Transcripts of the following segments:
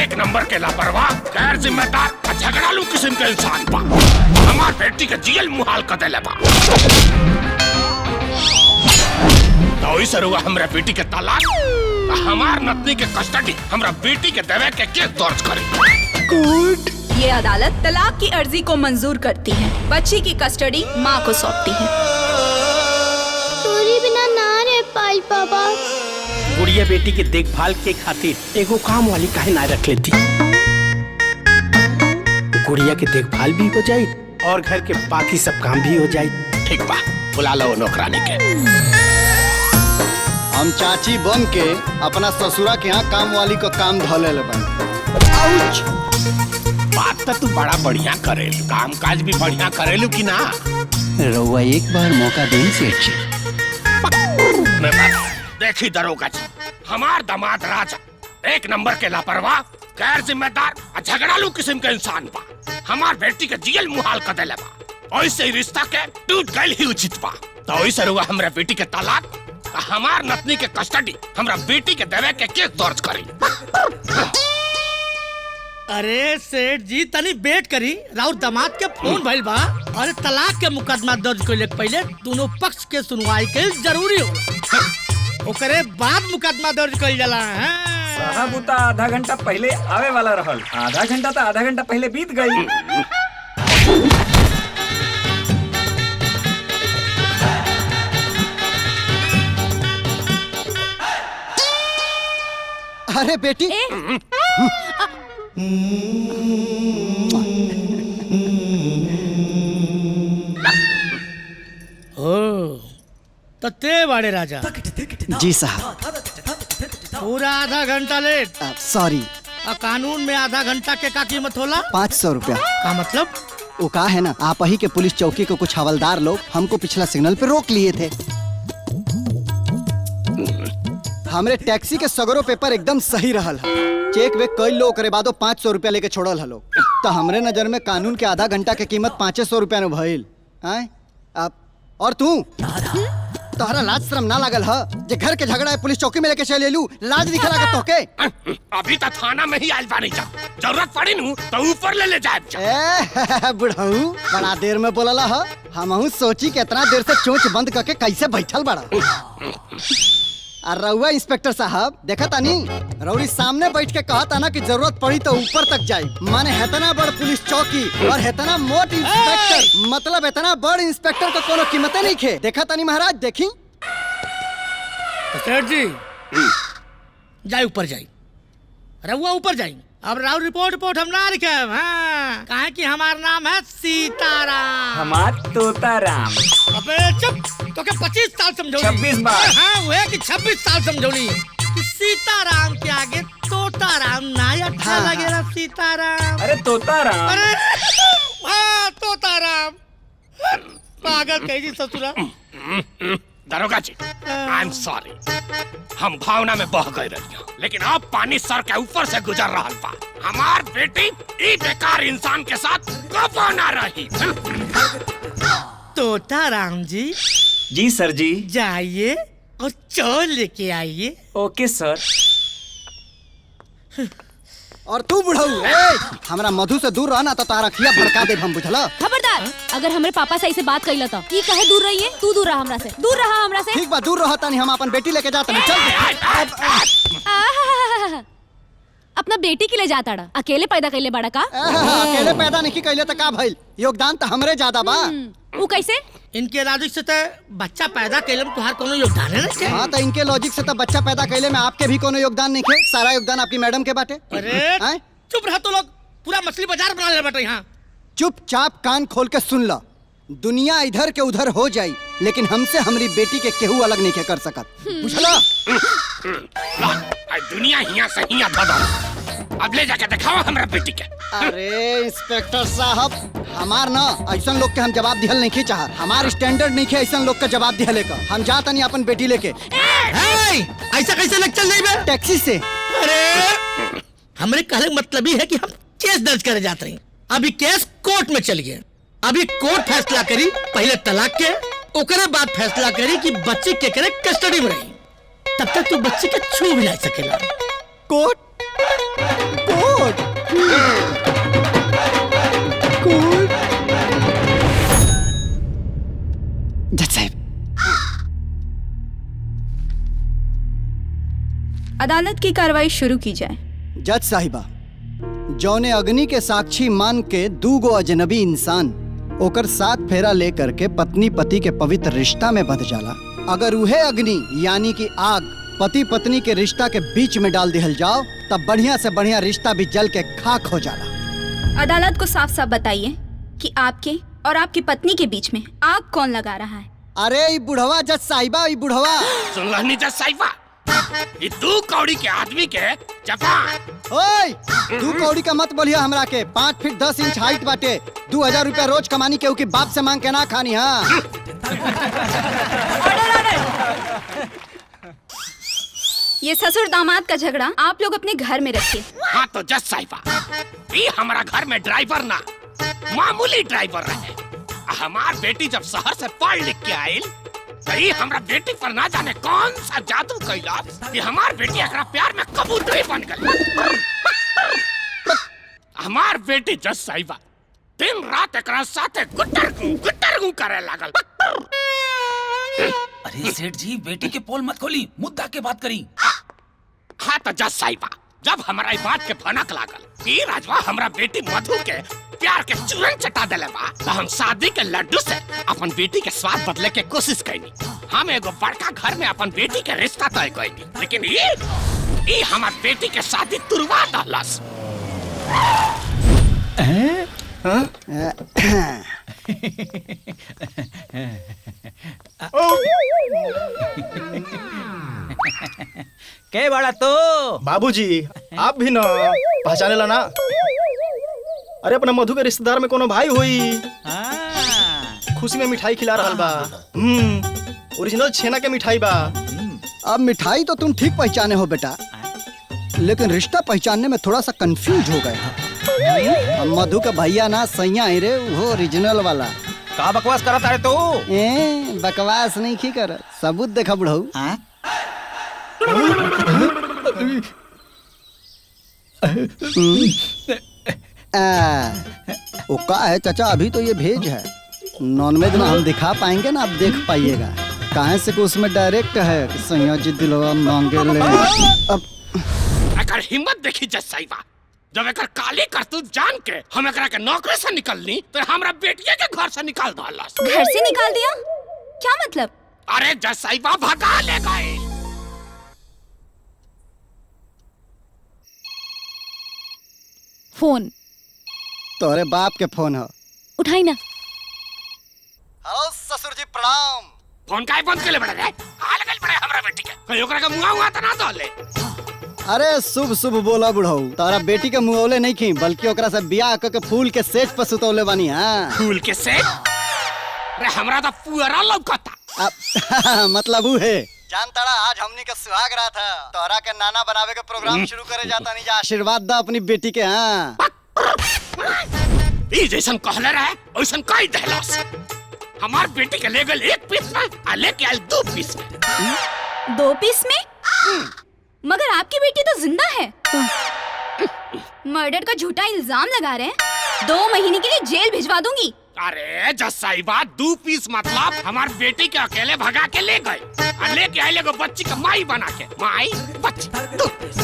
एक नंबर के लापरवाह, गैर जिम्मेदार, झगड़ालू किस्म के इंसान बा। हमार बेटी के जियल मुहाल कर देले बा। तो इस रुआ हमरा बेटी के तलाक, हमार नतनी के कस्टडी हमरा बेटी के देवे के केस दर्ज करे। कोर्ट, ये अदालत तलाक की अर्जी को मंजूर करती है। बच्ची की कस्टडी माँ को सौंपती है। तोरी बिना ना रह पाई बाबा। गुड़िया बेटी के देखभाल के खातिर एगो काम वाली काहे ना रख लेती। गुड़िया के देखभाल भी हो जाए और घर के बाकी सब काम भी हो जाए। ठीक बा, बुला लो नौकरानी के। हम चाची बन के अपना ससुरा के यहाँ काम वाली को काम धले बन। बात तो तू बड़ा बढ़िया करेलू, काम काज भी बढ़िया करेलू कि ना? रउआ एक बार मौका दें सेठ जी। देखी दरोगा जी, हमार दामाद राजा एक नंबर के लापरवाह, गैर जिम्मेदार, झगड़ालू किस्म के इंसान बा। हमार बेटी के जियल मुहाल कर देले बा। ऐसे ही रिश्ता के टूट गइल ही उचित बा। तो ऐसे रुआ हमरा बेटी के तलाक, हमार नतनी के कस्टडी हमरा बेटी के देवे के केस दर्ज करी। अरे सेठ जी तनी वेट करी, राउर दामाद के फोन भइल बा। अरे तलाक के मुकदमा दर्ज कइले के पहले दोनों पक्ष के सुनवाई के जरूरी होला। ओकरे बाद मुकदमा दर्ज कइल जाला। साहब उता आधा घंटा पहले आवे वाला रहल, आधा घंटा तो आधा घंटा पहले बीत गई। अरे बेटी, ओ तो ते बड़े राजा। जी साहब। पूरा आधा घंटा लेट। सॉरी। कानून में आधा घंटा के का कीमत होला? 500 रुपया। का मतलब? वो का है ना, आप ही के पुलिस चौकी को कुछ हवलदार लोग हमको पिछला सिग्नल पे रोक लिए थे। हमरे टैक्सी के सगरो पेपर एकदम सही रहल है। चेक वेक कई लोग करे बादो 500 रुपया लेके छोड़ल हलो। तो हमरे नजर में कानून के आधा घंटा के कीमत 500 रुपया न भइल। अब और तू तोहरा लाज शर्म ना लागल ह जे घर के झगड़ा है पुलिस चौकी में लेके चले लू? लाज दिखला के तोके? अभी तक थाना में ही आइल बानी जा, जरूरत पड़ी नू तो ऊपर ले जाए। बुढ़ऊ बड़ा देर में बोलला ह, हमहू सोची कितना देर से चोंच बंद करके कैसे बैठल बड़ा। और रउआ इंस्पेक्टर साहब देखा तानी, रउरी सामने बैठ के कहा था ना कि जरूरत पड़ी तो ऊपर तक जाए। माने इतना बड़ पुलिस चौकी और इतना मोट इंस्पेक्टर, मतलब इतना बड़ इंस्पेक्टर को कोनो कीमत नहीं खे। देखा तानी महाराज, देखी सेठ जी जाए ऊपर जाए, रउआ ऊपर जाए। अब राव रिपोर्ट हम ना लिखे। हाँ, कहे कि हमारा नाम है सीताराम। हमार तोताराम। अबे चुप, तो क्या 25 साल समझौली? 26 बार। हाँ वो कि 26 साल समझौली कि सीताराम के आगे तोताराम ना अच्छा लगेगा। सीताराम, अरे तोताराम। अरे हाँ तोताराम। पागल कही ससुरा। दरोगा जी, आई एम सॉरी, हम भावना में बह गए रही, लेकिन अब पानी सर के ऊपर से गुजर रहा बा। हमार बेटी ई बेकार इंसान के साथ कबो ना रही। तोताराम जी। जी सर जी। जाइए और चौल लेके आइए। ओके सर। और तू बुढ़ऊ, हमरा मधु से दूर रहना तो तारा खिया भड़का दे हम, बुझला? खबरदार, अगर हमरे पापा से ऐसे बात कइला तो ई कहे दूर रहिए। तू दूर रहा हमरा से, दूर रहा हमरा से। ठीक बा, दूर रहा तानी, हम अपन बेटी लेके जाता नहीं। चल अपना बेटी के ले जाता डा, अकेले पैदा कइले बड़ा का? अकेले पैदा नहीं कइले तो का भइल? योगदान तो हमरे ज्यादा बा। वो कैसे? इनके लॉजिक से तो बच्चा पैदा कैले में तुम्हारा कोनो योगदान है ना? हाँ तो इनके लॉजिक से तो बच्चा पैदा कैले में आपके भी कोनो योगदान नहीं है। सारा योगदान आपकी मैडम के बाटे। अरे चुप रहा, तो लोग पूरा मछली बाजार बना ले बेटा यहाँ। चुपचाप कान खोल के सुन ला। दुनिया इधर के उधर हो जाई, लेकिन हमसे हमारी बेटी के केहू अलग नहीं के कर सकत, बुझला? दुनिया हिया से हिया धदा। अब ले जाके दिखाओ हमरा बेटी के। अरे इंस्पेक्टर साहब, हमार ना ऐसा लोग के हम जवाब दिहल नहीं की चाह। हमार स्टैंडर्ड नहीं है ऐसा लोग का जवाब दिहले का। हम जाता नहीं अपन बेटी लेके। ऐसा कैसे लग चल जाए? टैक्सी से। अरे हमरे कहले मतलब ही है कि हम केस दर्ज करे जाते हैं। अभी केस कोर्ट में चल गया। अभी कोर्ट फैसला करी पहले तलाक के, ओकरे बाद फैसला करी कि बच्ची के करे कस्टडी में रही। तब तक तू बच्ची के छू भी नहीं सकेला। कोर्ट? कोर्ट? अदालत की कार्रवाई शुरू की जाए। जज साहिबा, जौने अग्नि के साक्षी मान के 2 गो अजनबी इंसान ओकर 7 फेरा लेकर के पत्नी पति के पवित्र रिश्ता में बंध जाला, अगर उहे अग्नि यानी कि आग पति पत्नी के रिश्ता के बीच में डाल दिहल जाओ तब बढ़िया से बढ़िया रिश्ता भी जल के खाक हो जाला। अदालत को साफ साफ बताइए कि आपके और आपकी पत्नी के बीच में आग कौन लगा रहा है। अरे ई बुढ़वा जज साहिबा, ई बुढ़वा सुन लहनी जज साहिबा, ये 2 कौड़ी के आदमी के जबान। ओए 2 कौड़ी का मत बोलिए हमरा के। 5 फीट 10 इंच हाइट बाटे, 2000 रुपया रोज कमानी के उनके बाप से मांग के ना खानी। हाँ ये ससुर दामाद का झगड़ा आप लोग अपने घर में रखिए। हाँ तो जज साहिबा, ये हमारा घर में ड्राइवर ना मामूली ड्राइवर रहे। हमार बेटी जब शहर से पढ़ लिख के आयल तो ये हमारा बेटी पर ना जाने कौन सा जादू कैला कि हमार बेटी एकरा प्यार में कबूतरी बन गई। हमार बेटी जज साहिबा दिन रात एकरा साथे गुट्टर गु करे लागल। अरे सेठ जी, बेटी के पोल मत खोली, मुद्दा के बात करी। हाँ तो जज साहिबा, जब हमारा ई बात के भनक लागल कि राजवा हमरा बेटी मधु के प्यार के चूरन चटा देले बा, तो हम शादी के लड्डू से अपन बेटी के स्वाद बदले के कोशिश कैनी। हम एगो बड़का घर में अपन बेटी के रिश्ता तय कैनी, लेकिन ये हमार बेटी के शादी तुरवा दहलस। के बड़ा तो बाबूजी, आप भी ना पहचाने ला ना? अरे अपना मधु के रिश्तेदार में कोनो भाई हुई, खुशी में मिठाई खिला रहल बा। ओरिजिनल छेना के मिठाई बा। अब मिठाई तो तुम ठीक पहचाने हो बेटा, लेकिन रिश्ता पहचानने में थोड़ा सा कंफ्यूज हो गए। अब मधु का भैया ना सैया है रे, वो ओरिजिनल वाला। का बकवास करत है तू? बकवास नहीं की कर, सबूत देखा बुढ़ऊ। वो का है चाचा, अभी तो ये भेज है, नॉनवेज में हम दिखा पाएंगे ना, आप देख पाइएगा। कहाँ से को उसमें डायरेक्ट है कि सैया जी दिलवा मांगे ले। अब अगर हिम्मत देखी जज साहिबा, जब एकर काली करतूत जान के हम एकरा के नौकरी से निकलनी तो हमरा बेटिया के घर से निकाल दहलस। घर से निकाल दिया? क्या मतलब? अरे जज साहिबा भगा ले गए। फोन तोरे बाप के फोन है, उठाई ना। हेलो ससुर जी प्रणाम। फोन काहे बंद केले बड़े रे? आ लगल बड़े हमरा बेटी के, कहीं ओकरा के मुआ हुआ त ना दहले। अरे शुभ शुभ बोला बुढ़ऊ, तारा बेटी के मुँहले नहीं खी, बल्कि ओकरा से बियाह करके फूल के सेज पर सुतौले बानी। हाँ फूल के सेज? रे हमरा तो पुअरा लौकता। मतलब वो है जान तारा, आज हमनी का सुहाग रात है, तोहरा के नाना बनावे के प्रोग्राम शुरू करे जाता नहीं, जा आशीर्वाद दा अपनी बेटी के। हाँ ई जैसन कहले रहे वैसन कई दहलस। हमार बेटी के ले गल 1 पीस में आ लेके आयल 2 पीस में। 2 पीस में? मगर आपकी बेटी तो जिंदा है। मर्डर का झूठा इल्जाम लगा रहे हैं, 2 महीने के लिए जेल भिजवा दूंगी। अरे जज साहिबा, 2 पीस मतलब हमार बेटी के अकेले भगा के ले गए और लेके आए एगो बच्ची का माई बना के। माई बच्ची 2 पीस।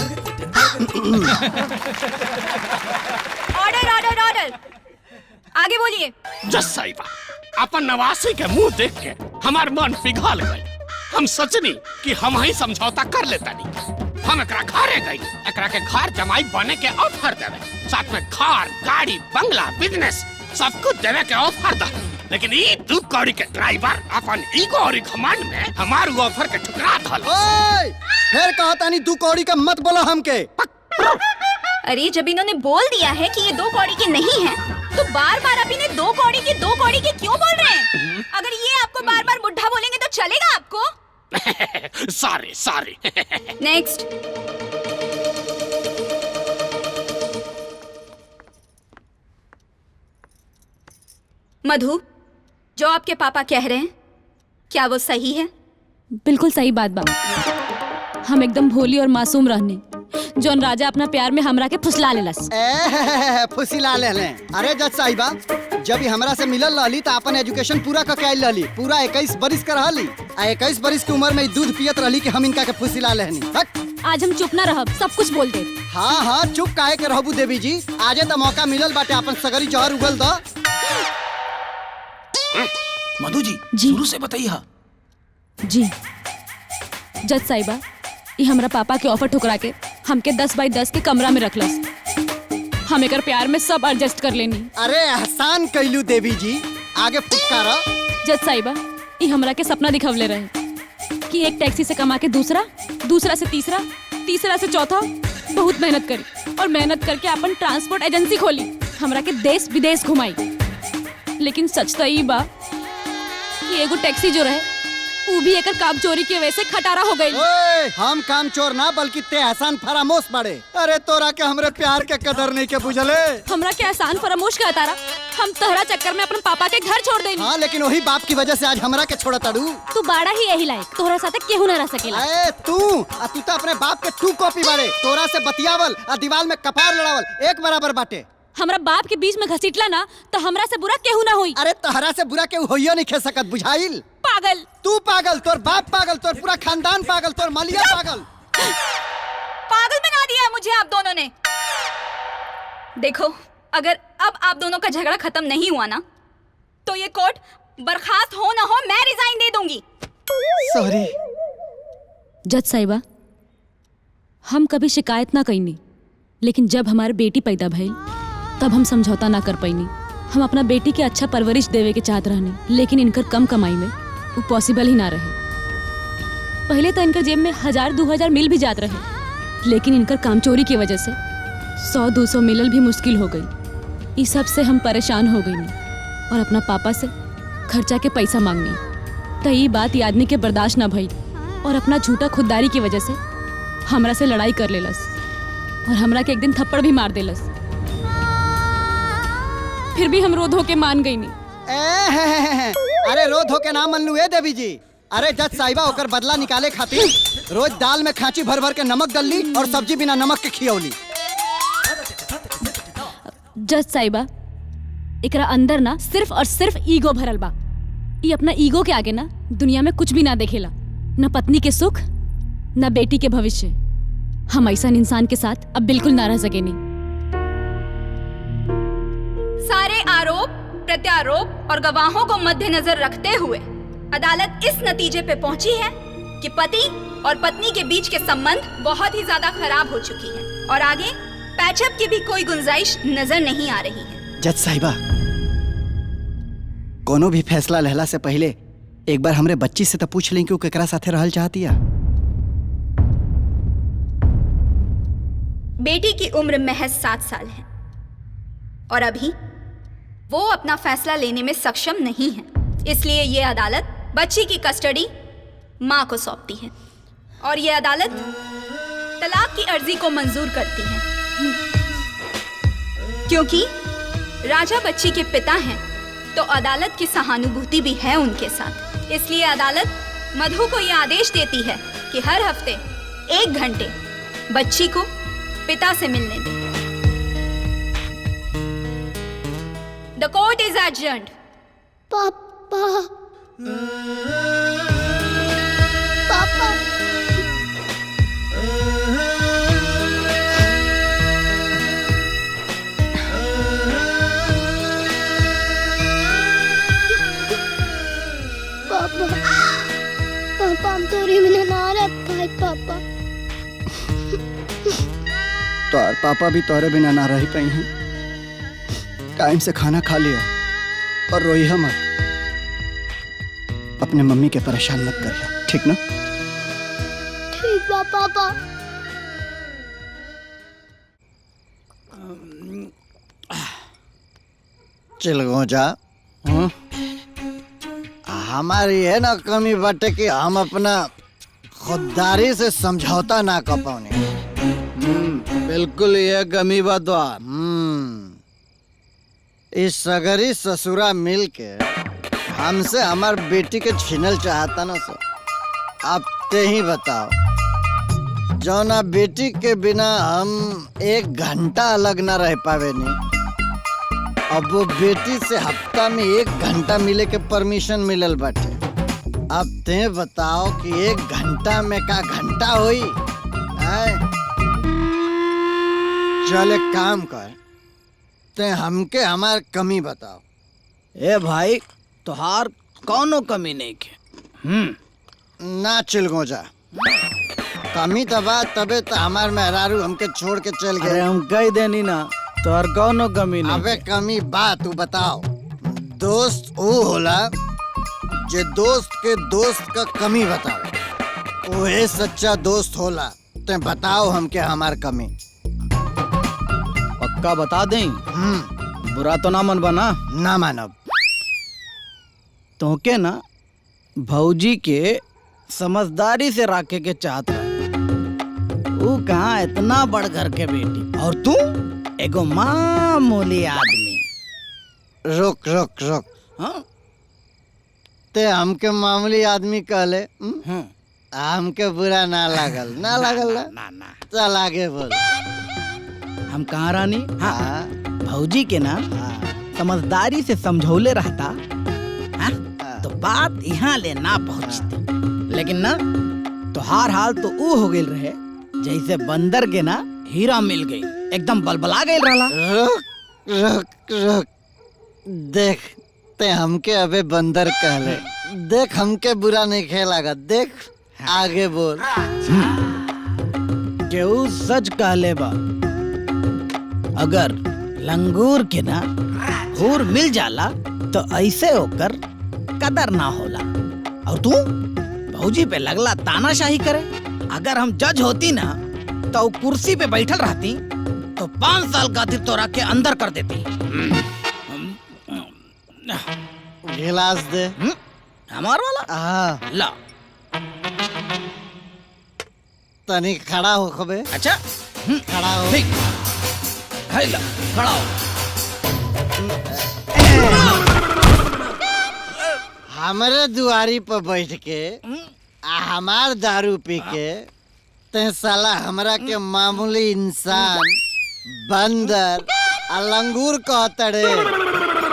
ऑर्डर ऑर्डर ऑर्डर, आगे बोलिए। जज साहिबा, अपन नवासी के मुंह देख के हमार मन पिघल गई। हम सोचनी कि हम ही समझौता कर लेता नहीं। हम एकरा घरे गई, एकरा के घर जमाई बने के ऑफर देवे, साथ में घर, गाड़ी, बंगला, बिजनेस सब कुछ देवे के ऑफर दा। लेकिन ये 2 कौड़ी के ड्राइवर अपन ईगो और घमंड में हमार ऑफर के ठुकरा दहल। ओए फिर कहता नहीं 2 कौड़ी का मत बोला हमके। अरे जब इन्होंने बोल दिया है कि ये 2 कौड़ी के नहीं हैं, तो बार बार आप इन्हें 2 कौड़ी के क्यों बोल रहे हैं? अगर ये आपको बार बार बुढ़ा बोलेंगे तो चलेगा आपको? सॉरी। नेक्स्ट। मधु, जो आपके पापा कह रहे हैं क्या वो सही है? बिल्कुल सही बात बा। हम एकदम भोली और मासूम रहने, जौन राजा अपना प्यार में हमरा के फुसला लेलस। फुसला ले। अरे जज साहिबा, जब हमरा से मिलल रहली तो अपन एजुकेशन पूरा करके आइल रहली, पूरा 21 बरिस का रहली। 21 बरिस की उम्र में दूध पियत रहली कि हम इनका के फुसला लेहनी। आज हम चुप ना रहब, सब कुछ बोल दे। हाँ हाँ चुप काहे के रहबू देवी जी, आजे तो मौका मिलल बाटे अपन सगरी जहर उगल दो। मधु जी, जी। शुरू से बताइए। जी जज साहिबा, ये हमरा पापा के ऑफर ठुकरा के हमके 10 बाई 10 के कमरा में रखलस। हम एकर प्यार में सब एडजस्ट कर लेनी। अरे एहसान कैलू देवी जी, आगे फुटकारा। जज साहिबा, ये हमरा के सपना दिखवले रहे कि एक टैक्सी से कमा के दूसरा, दूसरा से तीसरा, तीसरा से चौथा। बहुत मेहनत करी और मेहनत करके अपन ट्रांसपोर्ट एजेंसी खोली, हमरा के देश विदेश घुमाई। लेकिन सच तो ई बा कि एगो टैक्सी जो रहे वो भी एकर काम चोरी की वजह से खटारा हो गई। हम काम चोर ना बल्कि ते एहसान फरामोश बड़े। अरे तोरा के हमरे प्यार के कदर नहीं के बुझले। हमरा के एहसान फरामोश का तारा, हम तहरा चक्कर में अपन पापा के घर छोड़ देनी। हाँ लेकिन वही बाप की वजह से आज हमरा के छोड़ा ताड़ू। तू बाड़ा ही यही लायक, तोहरा साथे केहू ना रह सकेला। तू तो अपने बाप के 2 कॉपी बाड़े। तोरा से बतियावल और दीवार में कपार लड़ावल एक बराबर बाटे। हमरा बाप के बीच में घसीटला ना तो हमरा से बुरा केहू ना होई। अरे तहरा से बुरा केहू होइयो नहीं खे सकत, बुझाइल? पागल तू पागल, तोर बाप पागल, तोर पूरा खानदान पागल, तोर मालिया पागल। पागल बना दिया है मुझे आप दोनों ने। देखो, अगर अब आप दोनों का झगड़ा खत्म नहीं हुआ ना तो ये कोर्ट बर्खास्त हो ना हो मैं रिजाइन दे दूंगी। सॉरी जज साहिबा, हम कभी शिकायत ना कईनी, लेकिन जब हमारी बेटी पैदा भइल तब हम समझौता ना कर पैनी। हम अपना बेटी के अच्छा परवरिश देवे के चाहत रहनी, लेकिन इनकर कम कमाई में वो पॉसिबल ही ना रहे। पहले तो इनकर जेब में 1000-2000 मिल भी जात रहे, लेकिन इनकर काम चोरी की वजह से 100-200 मिलल भी मुश्किल हो गई। इस सब से हम परेशान हो गई और अपना पापा से खर्चा के पैसा मांगनी। तो ये बात ये आदमी के बर्दाश्त ना भई और अपना झूठा खुददारी की वजह से हमरा से लड़ाई कर लेलस और हमरा के एक दिन थप्पड़ भी मार देलस। फिर भी हम रो धो के मान गई नहीं। अरे रो धो के ना मन लू देवी जी। अरे जज साहिबा ओकर बदला निकाले खातिर रोज दाल में खांची भर भर के नमक डलली और सब्जी बिना नमक के खियौली। जज साहिबा, एकरा अंदर ना सिर्फ और सिर्फ ईगो भरल बा। ये अपना ईगो के आगे ना दुनिया में कुछ भी ना देखेला, न पत्नी के सुख न बेटी के भविष्य। हम ऐसा इंसान के साथ अब बिल्कुल ना रह सकेनी। सारे आरोप प्रत्यारोप और गवाहों को मद्देनजर रखते हुए अदालत इस नतीजे पे पहुंची है कि पति और पत्नी के बीच के संबंध बहुत ही ज्यादा खराब हो चुकी है और आगे पैचअप की भी कोई गुंजाइश नजर नहीं आ रही है। जज साहिबा, कोनो भी फैसला लेहला से पहले एक बार हमरे बच्ची से तो पूछ लें कि वो केकरा साथे रहल चाहती है। बेटी की उम्र महज 7 साल है और अभी वो अपना फैसला लेने में सक्षम नहीं है, इसलिए ये अदालत बच्ची की कस्टडी मां को सौंपती है और ये अदालत तलाक की अर्जी को मंजूर करती है। क्योंकि राजा बच्ची के पिता हैं तो अदालत की सहानुभूति भी है उनके साथ, इसलिए अदालत मधु को यह आदेश देती है कि हर हफ्ते 1 घंटे बच्ची को पिता से मिलने दें। The court is adjourned. पापा पापा पापा पापा हम तोरी बिना ना रह पाए पापा। तोर पापा भी तोरे बिना ना रह पाई हैं। टाइम से खाना खा लिया और रोइहा मत। अपने मम्मी के परेशान मत करिया, ठीक ना? ठीक बा पापा। चल गो जा। हमारी है ना कमी बाटे कि हम अपना खुददारी से समझौता ना कर पाने। बिल्कुल ये कमी बात। इस सगरी ससुरा मिल के हमसे हमार बेटी के छीनल चाहता ना सो। आप ते ही बताओ, जौना बेटी के बिना हम 1 घंटा अलग ना रह पावे नहीं, अब वो बेटी से हफ्ता में 1 घंटा मिले के परमिशन मिलल बाटे। अब ते बताओ कि 1 घंटा में का घंटा होई? आए। चल एक काम कर, ते हमके हमार कमी बताओ। ए भाई तोहार कौनो कमी नहीं के। ना चिलगो जा, कमी तो बात तबे तो हमार मेहरारू हमके छोड़ के चल अरे गए। हम कह देनी ना तोहार कौनो कमी नहीं। अबे कमी बात तू बताओ। दोस्त वो होला जे दोस्त के दोस्त का कमी बतावे, ओहे सच्चा दोस्त होला। ते बताओ हमके हमार कमी। पक्का बता दें, बुरा तो ना मन बना। ना मानब। तोके ना भौजी के समझदारी से रखे के चाहत रहे। वो कहाँ इतना बड़ घर के बेटी और तू एगो मामूली आदमी। रुक रुक रुक, हाँ? ते हमके मामूली आदमी कहले, हमके बुरा ना लागल। ना लागल ना? चल आगे बोल। हम कहाँ रानी? हाँ भौजी के ना समझदारी से समझौले रहता, हाँ? तो बात यहाँ ले ना पहुँचती। लेकिन ना तोहार हाल तो वो हो गई रहे जैसे बंदर के ना हीरा मिल गई, एकदम बलबला गई रहला। रुक रुक रुक, देख ते हमके अबे बंदर कहले, देख हमके बुरा नहीं खेलागा। देख आगे बोल। केहू सच कहले बा, अगर लंगूर के ना हूर मिल जाला तो ऐसे होकर कदर ना होला। और तू भौजी पे लगला तानाशाही करे। अगर हम जज होती ना तो वो कुर्सी पे बैठल रहती तो 5 साल खातिर तोरा के अंदर कर देती। गिलास दे। हमार वाला? हाँ ला। तनी खड़ा हो खबे। अच्छा खड़ा हो। ठीक है, ला खड़ा हो। हमारे दुआरी पर बैठ के हमार दारू पी के ते साला हमरा के मामूली इंसान, बंदर आ लंगूर कहतड़े।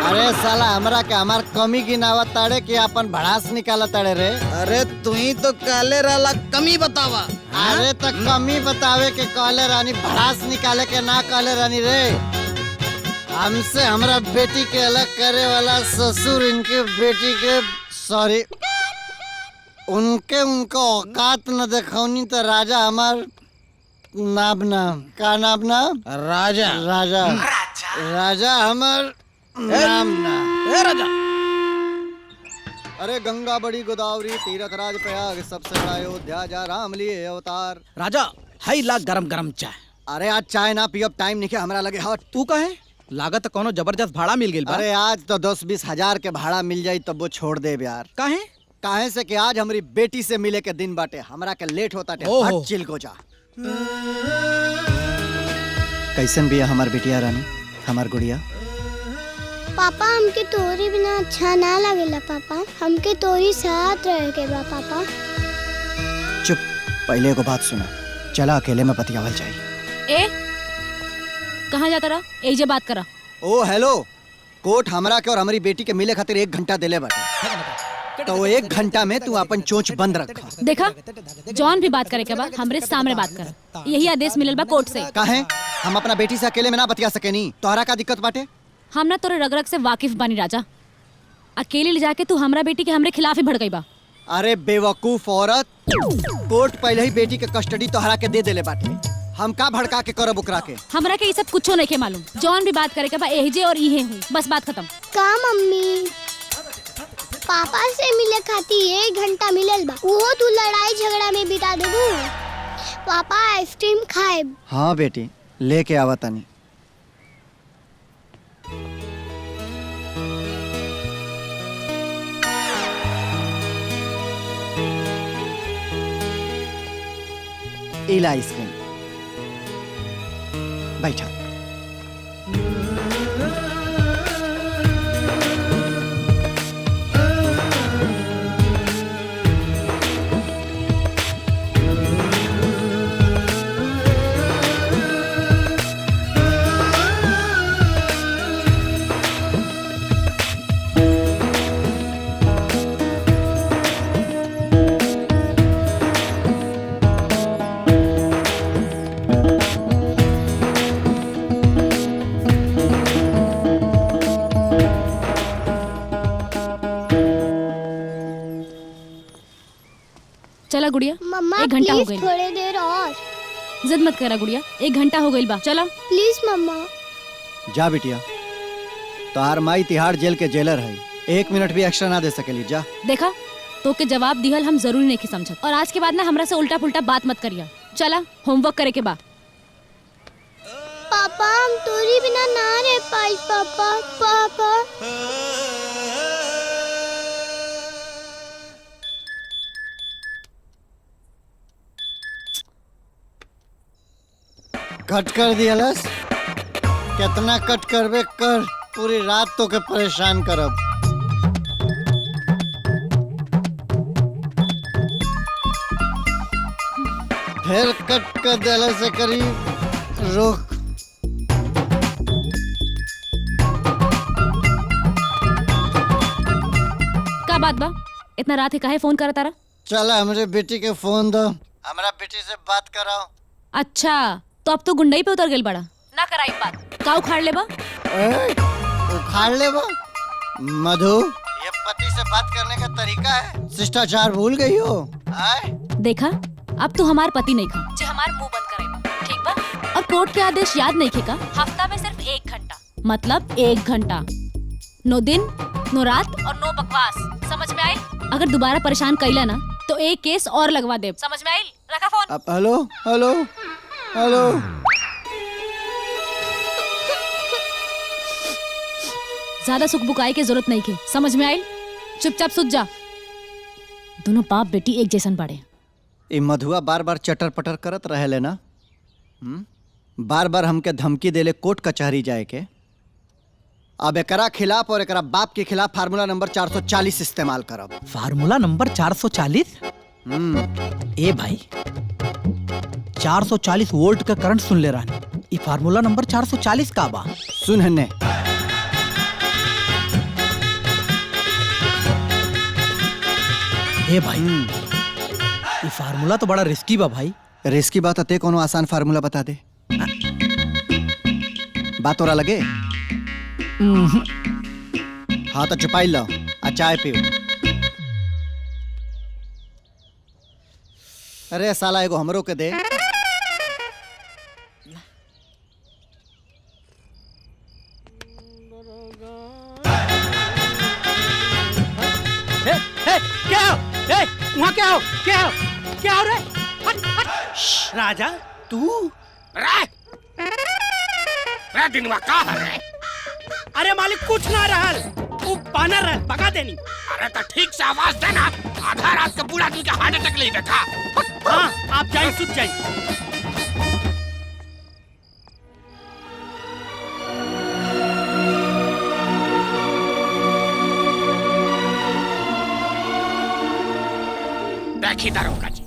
अरे साला हमरा के हमार कमी गिनावत ताड़े कि अपन भड़ास निकालत ताड़े रे। अरे तू ही तो कहले रहला कमी बतावा। अरे तो कमी बतावे के कहले रानी, भड़ास निकाले के ना कहले रानी रे। हमसे हमरा बेटी के अलग करे वाला ससुर इनके बेटी के, सॉरी, उनका औकात न देखौनी तो राजा हमार नाम का नाम राजा राजा राजा हमार नाम ना। ए राजा। अरे गंगा बड़ी गोदावरी तीरथ राज प्रयाग सबसे बड़ा अयोध्या जा राम लिए अवतार। राजा हाई ला गरम गरम चाय। अरे आज चाय ना पियब, टाइम नहीं हमरा लगे। हट। तू कहे लागत कोनो जबरदस्त भाड़ा मिल गई। अरे आज तो 10-20 हजार के भाड़ा मिल जाई तब वो छोड़ दे यार। काहे से कि आज हमारी बेटी से मिले के दिन बाटे, हमरा के लेट होता टे। हट चिल को जा। कैसन बिया हमार बेटिया रानी, हमार गुड़िया? पापा हमके तोरी बिना अच्छा ना लगेला। पापा हमके तोरी साथ रहे के बा। पापा चुप, पहले को बात सुना। चला अकेले में बतियावल चाहिए। ए कहाँ जाता रहा? एक जे बात करा। ओ हेलो, कोर्ट हमरा के और हमारी बेटी के मिले खातिर 1 घंटा देले बाटे, तो 1 घंटा में तू अपन चोंच बंद रख। देखा जॉन भी बात करे के बा हमरे सामने बात कर। यही आदेश मिलल बा कोर्ट से। काहे हम अपना बेटी से अकेले में ना बतिया सके? नी तोहरा का दिक्कत बाटे? हम ना तोरे रग-रग से वाकिफ बानी राजा। अकेले ले जाके तू हमरा बेटी के हमरे खिलाफ ही भड़कई बा। अरे बेवकूफ औरत, कोर्ट पहले ही बेटी के कस्टडी तोहरा के दे देले बाटे। हम का भड़का के करब ओकरा के? हमरा के ये सब कुछो नहीं के मालूम। जॉन भी बात करे के बा एहजे और इहे हुई, बस बात खत्म। का मम्मी पापा से मिले खातिर 1 घंटा मिलल बा, वो तू लड़ाई झगड़ा में बिता देबू। पापा आइसक्रीम खाए। हाँ बेटी लेके आवा तनी। इला आइसक्रीम, बैठा। चला गुड़िया, मम्मा 1 घंटा हो प्लीज गई। थोड़ी देर और। जिद मत करा गुड़िया, 1 घंटा हो गई बा, चला। प्लीज मम्मा। जा बिटिया, तोहार माई तिहाड़ जेल के जेलर है, 1 मिनट भी एक्स्ट्रा ना दे सकेली। जा। देखा, तो के जवाब दिहल हम जरूरी नहीं समझत, और आज के बाद ना हमरा से उल्टा पुल्टा बात मत करिया। चला, होमवर्क करे के बा। पापा हम तोरी बिना ना रह पाई। पापा पापा कट कर दियलस। कितना कट करबे कर, पूरी रात तो के परेशान करब। फिर कट कर दियला से करी रोक। का बात बा, इतना रात है काहे फोन करा तारा? चला हमरे बेटी के फोन दो, हमरा बेटी से बात कराओ। अच्छा, तो अब तो गुंडई पे उतर गई बड़ा। ना कराई बात, का उखाड़ ले बा? उखाड़ ले बा? मधु, ये पति से बात करने का तरीका है? शिष्टाचार भूल गई हो? देखा, अब तू हमार पति नहीं खा, जे हमार मुंह बंद करे, ठीक बा? और कोर्ट के आदेश याद नहीं खेका, हफ्ता में सिर्फ 1 घंटा, मतलब 1 घंटा, 9 दिन, 9 रात और 9 बकवास, समझ में आई? अगर दोबारा परेशान कैला ना तो 1 केस और लगवा दे, समझ में आई? रखा फोन। अब हेलो हेलो हेलो। ज्यादा सुख बुकाई की जरूरत नहीं थी, समझ में आई? चुपचाप सुत जा। दोनों बाप बेटी एक जैसन बाड़े। ई मधुआ बार बार चटर पटर करत रहे ले ना, बार बार हमके धमकी देले कोर्ट कचहरी जाए के। अब एकरा खिलाफ और एकरा बाप के खिलाफ फार्मूला नंबर 440 इस्तेमाल करब। Formula number 440? ए भाई, 440 वोल्ट का करंट सुन ले रहा। ये फार्मूला नंबर 440 का बा? सुन हन्ने, ए भाई, ये फार्मूला तो बड़ा रिस्की बा भाई। रिस्की बात अते कोनो आसान फार्मूला बता दे। बात तोरा लगे? हाँ तो चुपाई लो आ चाय पियो। अरे साला एगो हमरो के दे। क्या हो? वहाँ क्या हो? क्या हो? क्या हो रे? हट, हट। राजा तू? रे दिनवा का है? अरे मालिक कुछ ना रहल, वो बानर रहल, भगा देनी। अरे तो ठीक से आवाज देना, आधा रात का बूढ़ा आदमी का हार्ट अटैक ले देखा। हाँ, आप जाइए, सुत जाइए। देखी दरोगा जी,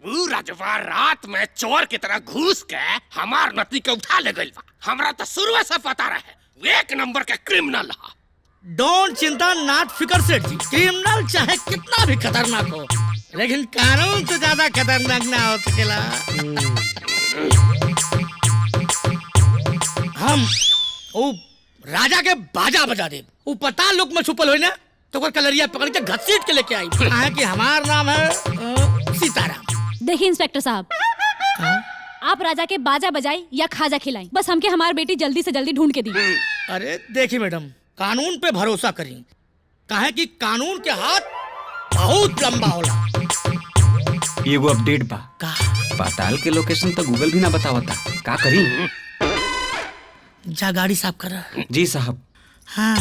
वो राजवा रात में चोर की तरह घुस के हमार नती के उठा ले गई बा। हमरा तो शुरू से पता रहे, 1 नंबर के क्रिमिनल है। डोंट चिंता, नॉट फिकर सेठ जी। क्रिमिनल चाहे कितना भी खतरनाक हो, लेकिन कानून से ज्यादा खतरनाक ना हो सकेला। हम वो राजा के बाजा बजा दे, वो पता लोक में छुपल हो ना, तो कोई कलरिया पकड़ के घसीट के लेके आई। कहा कि हमार नाम है सीताराम। देखिए इंस्पेक्टर साहब, आप राजा के बाजा बजाई या खाजा खिलाई, बस हमके हमारी बेटी जल्दी से जल्दी ढूंढ के दी। अरे देखिए मैडम, कानून पे भरोसा करी, काहे कि कानून के हाथ बहुत लंबा होला। ये वो अपडेट बा का? पाताल के लोकेशन तो गूगल भी ना बतावता, का करी? जा गाड़ी साफ कर। जी साहब। हाँ।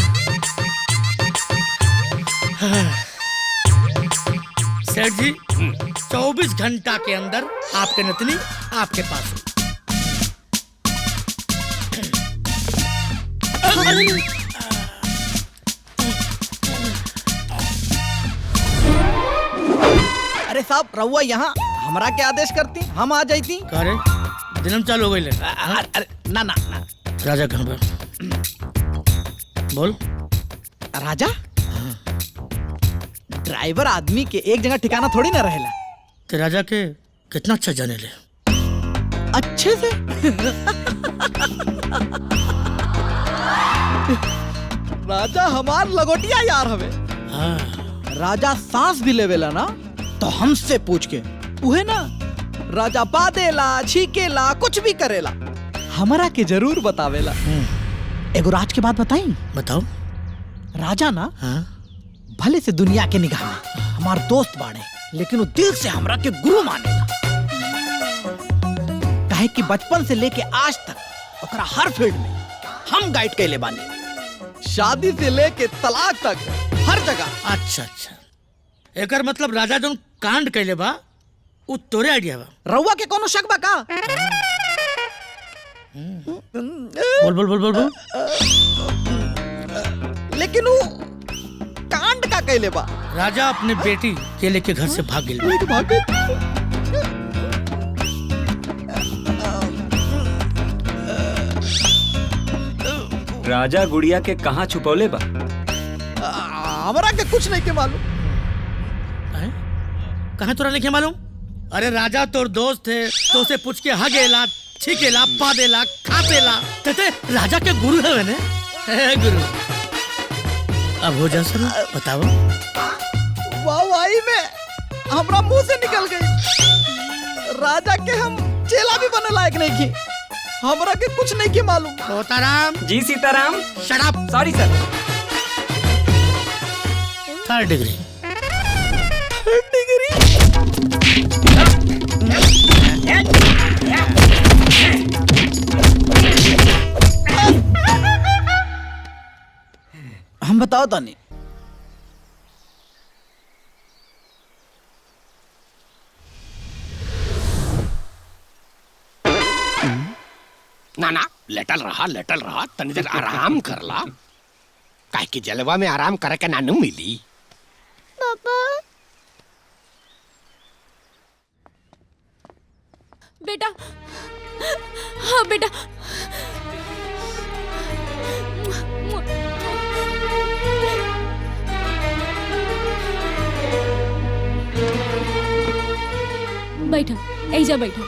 सेठ जी, 24 घंटा के अंदर आपके नतनी आपके पास हो। अरे साहब, रहुआ यहाँ हमरा के आदेश करती, हम आ जाती। अरे दिनम चालू हो गई ले। अरे ना ना ना। राजा कहाँ पे? बोल। राजा? ड्राइवर आदमी के एक जगह ठिकाना थोड़ी ना रहेला। ते राजा के कितना अच्छा जाने ले। अच्छे से? राजा हमार लगोटिया यार हवे। हाँ। राजा सांस भी लेवेला ना तो हमसे पूछ के उहे ना राजा पादेला छीकेला कुछ भी करेला हमरा के जरूर बतावेला। एगो राज के बात बताई। बताओ। राजा ना भले से दुनिया के निगाह में हमार दोस्त बाड़े, लेकिन वो दिल से हमरा के गुरु मानेला। काहे कि बचपन से लेके आज तक ओकरा हर फील्ड में हम गाइड कैले बानी, शादी से लेके तलाक तक हर जगह। अच्छा अच्छा, एकर मतलब राजा जोन कांड कैले बा उ तोरे आइडिया बा। रउआ के कोनो शक बा का? बोल बोल बोल बोल बोल। लेकिन वो कांड का कैले बा? राजा अपने बेटी के लेके घर से भाग गेल। राजा गुड़िया के कहाँ छुपौले बा? हमरा के कुछ नहीं के मालूम। कहाँ तोरा नहीं मालूम? अरे राजा तोर दोस्त है तो उसे पूछ के हगेला छिकेला पादेला खातेला ते राजा के गुरु है मैंने। गुरु अब हो जा शुरू, बताओ। वाई में हमरा मुंह से निकल गई। राजा के हम चेला भी बने लायक नहीं की। हमरा के कुछ नहीं के मालूम। Sitaram ji Sitaram. Shut up. Sorry sir. Third degree. हम बताओ तानी। ना ना लेटल रहा तनी देर आराम कर ला। काहे कि जलवा में आराम करे के नानू मिली। पापा बेटा, हाँ बेटा। बैठा, ऐजा बैठा।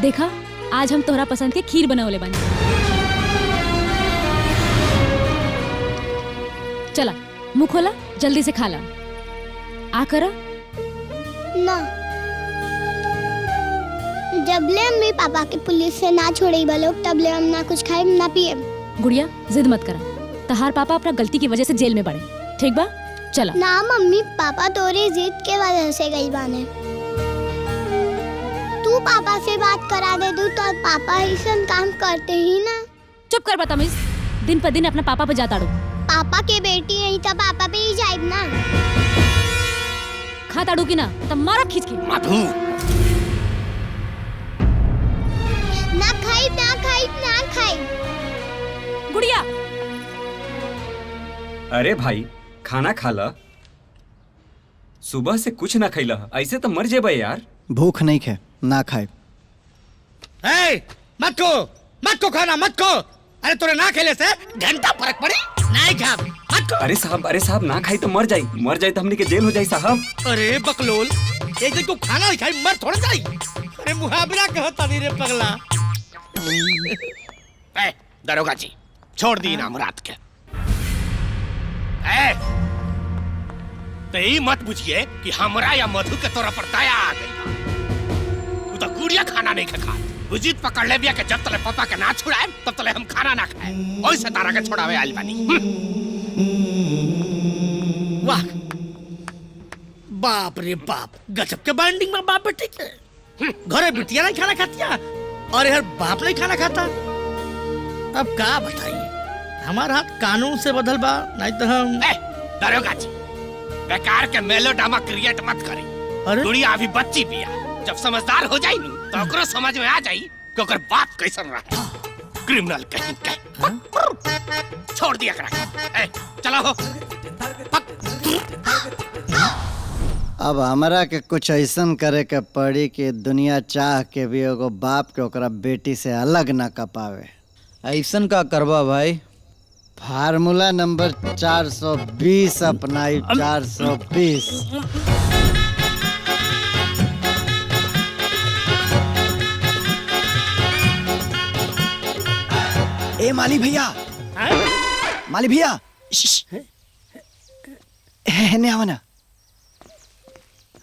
देखा, आज हम तोहरा पसंद के खीर बनावले बानी। चला मुंह खोला, जल्दी से खा ला। आ करा ना, जबले हम पापा के पुलिस से ना छोड़े लोग तबले हम ना कुछ खाए ना पिए। गुड़िया जिद मत करा, तहार पापा अपना गलती की वजह से जेल में पड़े। ठीक बा, चला। ना मम्मी, पापा तोरे जिद के वजह से गई बाने। तू पापा से बात करा दे दू तो पापा ऐसा काम करते ही ना। चुप कर बदतमीज, दिन पर दिन अपना पापा पे जाता रो। पापा के बेटी है तो पापा पे ही जाए ना। खाता डू की ना तब मारा खींच के। मधु ना खाई ना खाई ना खाई। गुड़िया अरे भाई खाना खा ला। सुबह से कुछ ना खैला, ऐसे तो मर जेबे यार। भूख नहीं खे ना खाए। मत को खाना मत को। अरे तोरे ना खेले से घंटा फर्क पड़ी नहीं खा मत को। अरे साहब ना खाई तो मर जाई तो हमनी के जेल हो जाई साहब। अरे बकलोल, एक दिन को खाना नहीं खाई मर थोड़ा जाई। अरे मुहावरा कहता नहीं रे पगला। दरोगा जी छोड़ दी ना मुराद के। तो यही मत बुझिए कि हमरा या मधु के तोरा पर दया आ गई। तू तो गुड़िया खाना नहीं खा। जिद पकड़ ले बिया के जब तले पापा के ना छुड़ाए तब तले हम खाना ना खाए। ओइसे तारा के छोड़ावे आइल बानी। वाह बाप रे बाप, गजब के बाइंडिंग में बाप बेटी के। घरे बिटिया नहीं खाना खातिया और यार बाप नहीं खाना खाता। अब का बताइए, हमारा हाथ कानून से बदल बा, नहीं तो हम। दरोगा जी बेकार के मेलोड्रामा क्रिएट मत करी। गुड़िया अभी बच्ची बिया, जब समझदार हो जाई तो ओकरो समझ में आ जाई कि ओकर बाप कैसन रहा। क्रिमिनल कहीं के। छोड़ दिया करा। चलो हो। अब हमरा के कुछ ऐसन करे के पड़ी कि दुनिया चाह के भी एगो बाप के ओकरा बेटी से अलग ना कर पावे। ऐसन का करबा भाई? फार्मूला नंबर 420 अपनाई। 420। ए माली भैया, माली भैया, है आवना।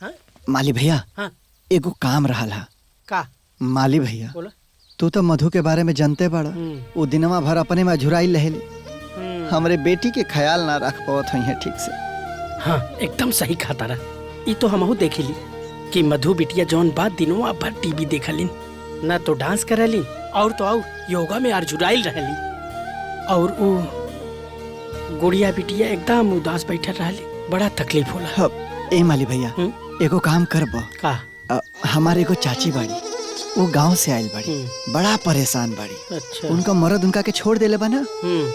हाँ? माली भैया हाँ? एगो काम रहा का? माली भैया बोला। तू तो मधु के बारे में जानते बड़ा, वो दिनवा भर अपने में झुराई रहेली, हमरे बेटी के ख्याल ना रख पावत हुई है ठीक से। हाँ एकदम सही खाता रहा। ये तो हमहू देखेली कि मधु बिटिया जौन बात दिनवा भर टीवी देखलिन, ना तो डांस करलिन और तो और योगा में अर्जुराइल रहली, और वो गुड़िया बिटिया एकदम उदास बैठल रहली। बड़ा तकलीफ होला। ए माली भैया एगो काम करब का? हमारे एगो चाची बाड़ी, वो गांव से आयल बाड़ी, बड़ा परेशान बाड़ी। अच्छा। उनका मर्द उनका के छोड़ देले बा ना।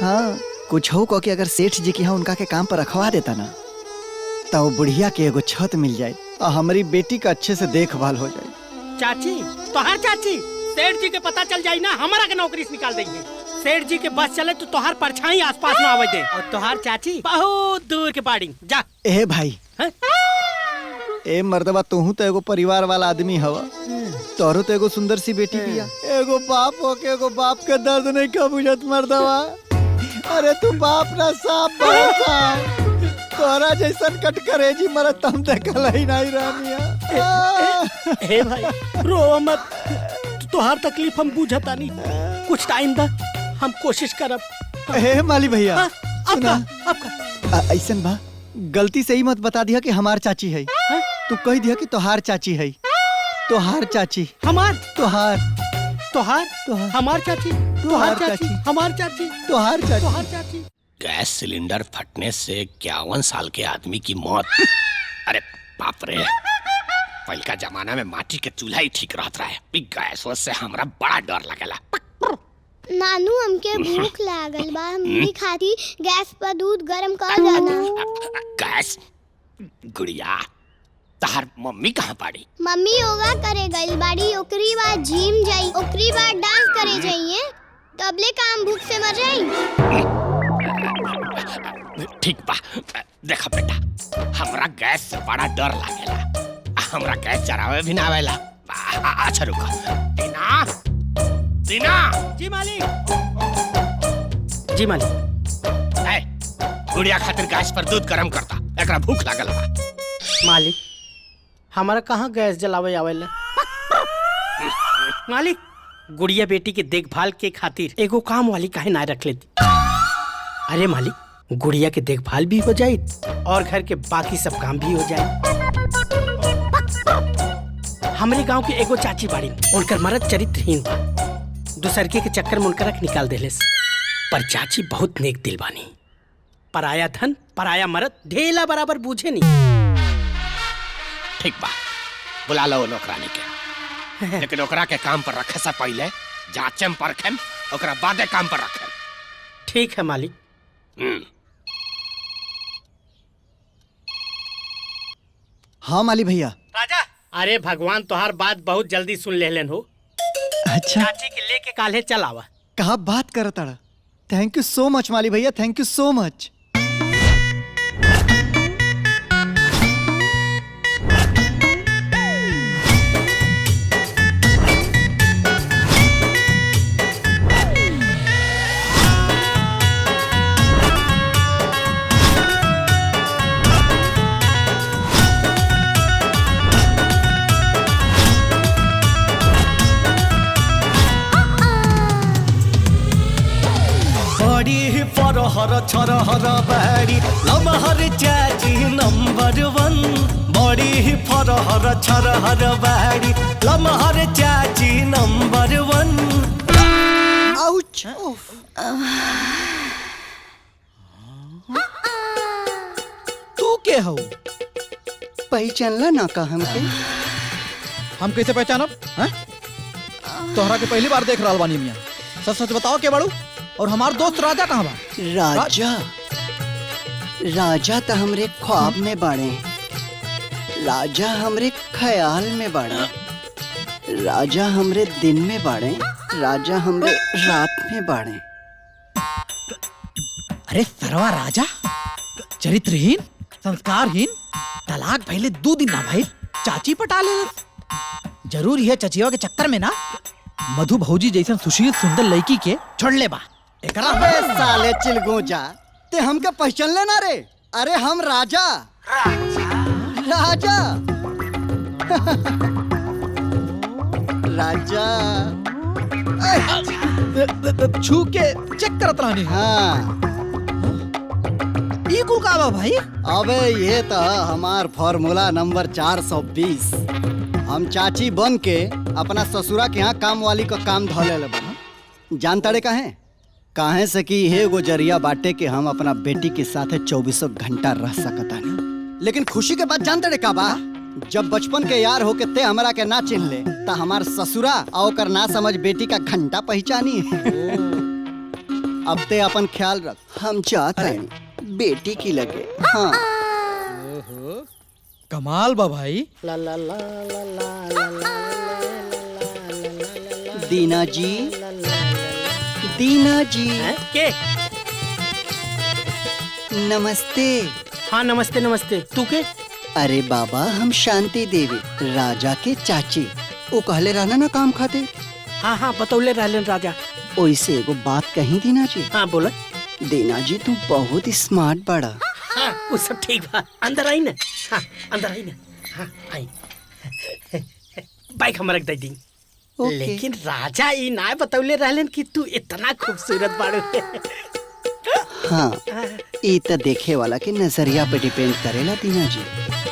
हाँ कुछ हो को कि अगर सेठ जी के यहाँ उनका के काम पर रखवा देता ना, तो वो बुढ़िया के एगो छत मिल जाए और हमारी बेटी का अच्छे से देखभाल हो जाए। चाची तोहार चाची सेठ जी के पता चल जाई ना, हमारा के नौकरी से निकाल देंगे। सेठ जी के बस चले तो तोहार परछाई आसपास में आवे दे, और तोहार चाची बहुत दूर के पाड़ी जा। ए भाई ए मर्दबा तू तो एगो परिवार वाला आदमी हवा, तोरो तो एगो सुंदर सी बेटी बिया, एगो बाप हो के एगो बाप के दर्द नहीं का बुझत मर्दबा। अरे तू बाप ना सांप बड़ा, तोरा जैसन कटकरेजी मरत हम देखल ही नहीं रानिया। हे भाई रो मत, तोहार तकलीफ हम बुझता नहीं, कुछ टाइम दा, हम कोशिश करब। हे माली भैया आपका ऐसन बा, गलती से ही मत बता दिया कि हमार चाची है, तू कह दिया कि तोहार चाची है। तोहार चाची हमार, तोहार तोहार हमार चाची, तोहार चाची हमार चाची, तोहार चाची, तोहार चाची। गैस सिलेंडर फटने से 51 साल के आदमी की मौत। अरे बाप रे, पहले का जमाना में माटी के चूल्हा ही ठीक रहता है, गैस से हमरा बड़ा डर लगेला। नानू हमके भूख लागल बा, हमनी खाती गैस पर दूध गरम कर जाना। गैस गुड़िया तहार मम्मी कहाँ पाड़ी? मम्मी योगा करे गई बाड़ी, ओकरी बाद जिम जाई, ओकरी बाद डांस करे जाइए, तबले काम भूख से मर जाई। ठीक बा, देखा बेटा हमरा गैस से बड़ा डर लागेला, हमरा गैस चरावे भी ना आवेला। अच्छा रुको, दीना दीना। जी मालिक। जी मालिक। ए, गुड़िया खातिर गैस पर दूध गरम करता, एकरा भूख लागल बा। मालिक हमारा कहाँ गैस जलावे आवेला। मालिक गुड़िया बेटी के देखभाल के खातिर एगो काम वाली काहे ना रख लेती। अरे मालिक गुड़िया के देखभाल भी हो जाए और घर के बाकी सब काम भी हो जाए। हमारे गांव के एगो चाची बाड़ी, उनकर मर्द चरित्रहीन बा, दूसरके के चक्कर में उनकर रख निकाल देलेस, पर चाची बहुत नेक दिल बानी, पराया धन पराया मर्द ढेला बराबर बूझे नहीं। ठीक बा, बुला लो नौकरानी के, लेकिन ओकरा के काम पर रखे से पहले जांचेम परखेम, ओकरा बादे काम पर रखेम। ठीक है मालिक। हाँ माली भैया। राजा अरे भगवान तोहार बात बहुत जल्दी सुन लेलन हो। अच्छा चाची के लेके काल्हे चल आवा। कहा बात कर ताड़ा। थैंक यू सो मच माली भैया, थैंक यू सो मच। फरहर छरहर बारी लमहर चाची नंबर 1, बड़ी फरहर छरहर बारी लमहर चाची नंबर 1। आउच। तू के हो? पहचानला ना का हमके? हम कैसे पहचानब? तोहरा के पहली बार देख रहल बानी मियां। सच सच बताओ के बाड़ू? और हमार दोस्त राजा कहाँ बा? राजा राजा तो हमरे ख्वाब में बाड़े, राजा हमरे ख्याल में बाड़ा, राजा हमरे दिन में बाड़े, राजा हमरे रात में बाड़े। अरे सरवा राजा चरित्रहीन संस्कारहीन, तलाक भइले 2 दिन ना भाई चाची पटा ले। जरूर यह चचिया के चक्कर में ना मधु भौजी जैसन सुशील सुंदर लड़की के छोड़ ले बा। अबे साले चिलगोजा, ते हमके पहचान लेना रे? अरे हम राजा राजा राजा छू के चेक करत रहनी। हाँ ई कुल का बा भाई? अबे ये तो हमार फॉर्मूला नंबर 420। हम चाची बन के अपना ससुरा के यहाँ काम वाली का काम धोले ले बना। जान तड़े काहे से कि हे एगो जरिया बाटे के हम अपना बेटी के साथ 24 घंटा रह सकता नहीं। लेकिन खुशी के बात जान तड़े का बा, जब बचपन के यार होके ते हमरा के ना चिन्ह ले ता हमार ससुरा और कर ना समझ बेटी का घंटा पहचानी। अब ते अपन ख्याल रख, हम चाहते हैं बेटी की लगे। हाँ कमाल बा भाई। दीना जी, दीना जी के? नमस्ते। हाँ नमस्ते नमस्ते। तू के? अरे बाबा हम शांति देवी, राजा के चाची। वो कहले रहना ना काम खाते। हाँ हाँ बतौले रहलन राजा। ओइसे एगो बात कही दीना जी। हाँ बोला। दीना जी तू बहुत स्मार्ट बड़ा। हाँ वो सब ठीक बा। अंदर आई ना। हाँ अंदर आई ना। हाँ आई। बाइक हम रख दे दी। लेकिन राजा ई ना बतौले रहलन कि तू इतना खूबसूरत बाड़ू। हाँ ये तो देखे वाला के नजरिया पे डिपेंड करेला दीना जी।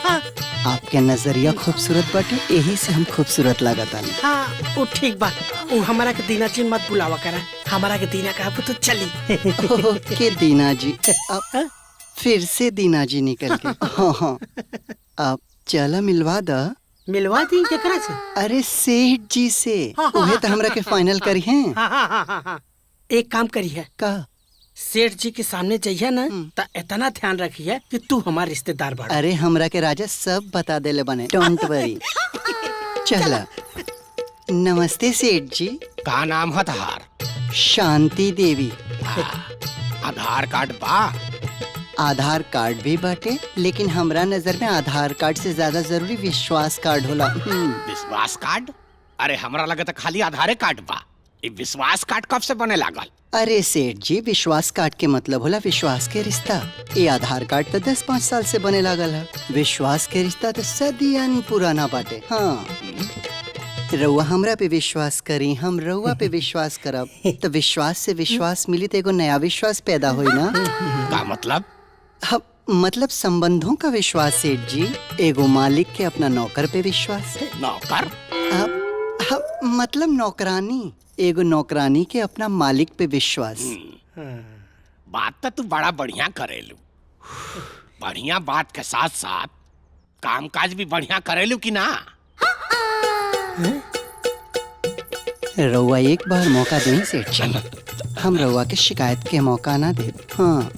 हाँ आपके नजरिया खूबसूरत बाटे, यही से हम खूबसूरत लागता नहीं। हाँ वो ठीक बा। वो हमारा के दीना जी मत बुलावा करा। हमारा के दीना का तो चली। के दीना जी अब फिर से दीना जी निकल के। हाँ हाँ अब चला मिलवा दा। मिलवा दी केकरा से? अरे सेठ जी से। हाँ, हाँ, उहे तो हमरा के फाइनल करी है। हाँ हाँ हाँ हाँ हाँ। एक काम करी है का? सेठ जी के सामने जाइए ना तो इतना ध्यान रखिए कि तू हमारा रिश्तेदार बड़ा। अरे हमरा के राजा सब बता देले बने, डोंट वरी। चला। नमस्ते सेठ जी। का नाम है तहार? शांति देवी। आधार कार्ड बा? आधार कार्ड भी बाटे, लेकिन हमरा नजर में आधार कार्ड से ज्यादा जरूरी विश्वास कार्ड होला। विश्वास कार्ड? अरे हमरा लगे तो खाली आधार कार्ड बा। ये विश्वास कार्ड कब से बने लागल? अरे सेठ जी विश्वास कार्ड के मतलब होला विश्वास के रिश्ता। ये आधार कार्ड तो 10-5 साल से बने लागल है। विश्वास के रिश्ता तो सदियन पुराना बाटे। हाँ रउआ हमरा पे विश्वास करी, हम रउआ पे विश्वास करब तो विश्वास से विश्वास मिली तो एगो नया विश्वास पैदा होई ना। का मतलब? मतलब संबंधों का विश्वास सेठ जी। एगो मालिक के अपना नौकर पे विश्वास। नौकर? मतलब नौकरानी। एगो नौकरानी के अपना मालिक पे विश्वास। बात तो तू बड़ा बढ़िया करेलू। बढ़िया बात के साथ साथ कामकाज भी बढ़िया करेलू कि ना? रउआ एक बार मौका दें सेठ जी, हम रउआ के शिकायत के मौका ना दे। हाँ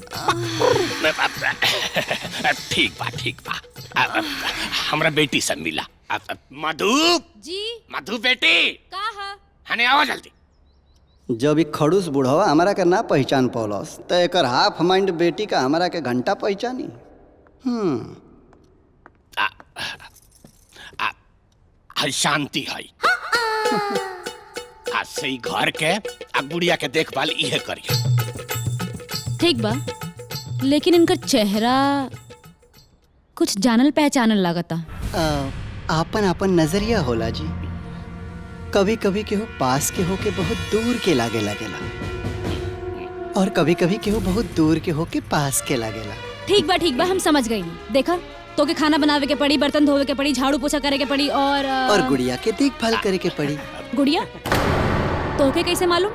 ठीक बा ठीक बा। हमरा बेटी से मिला। मधु जी। मधु बेटी का है? हने आओ जल्दी। जब एक खड़ूस बुढ़वा हमारा के ना पहचान पौलस तो एकर हाफ माइंड बेटी का हमारा के घंटा पहचानी। शांति है। आज से ही घर के गुड़िया के देखभाल इहे करिए। ठीक बा, लेकिन इनका चेहरा कुछ जानल पहचानल लागता। आपन आपन नजरिया होला जी। कभी कभी केहू पास के हो के बहुत दूर के लागे लागेला, और कभी कभी केहू बहुत दूर के हो के पास के लागेला। ठीक बा हम समझ गई। देखा तो के खाना बनावे के पड़ी, बर्तन धोवे के पड़ी, झाड़ू पोछा करे के पड़ी और गुड़िया के देखभाल करे के पड़ी। गुड़िया तो के कैसे मालूम?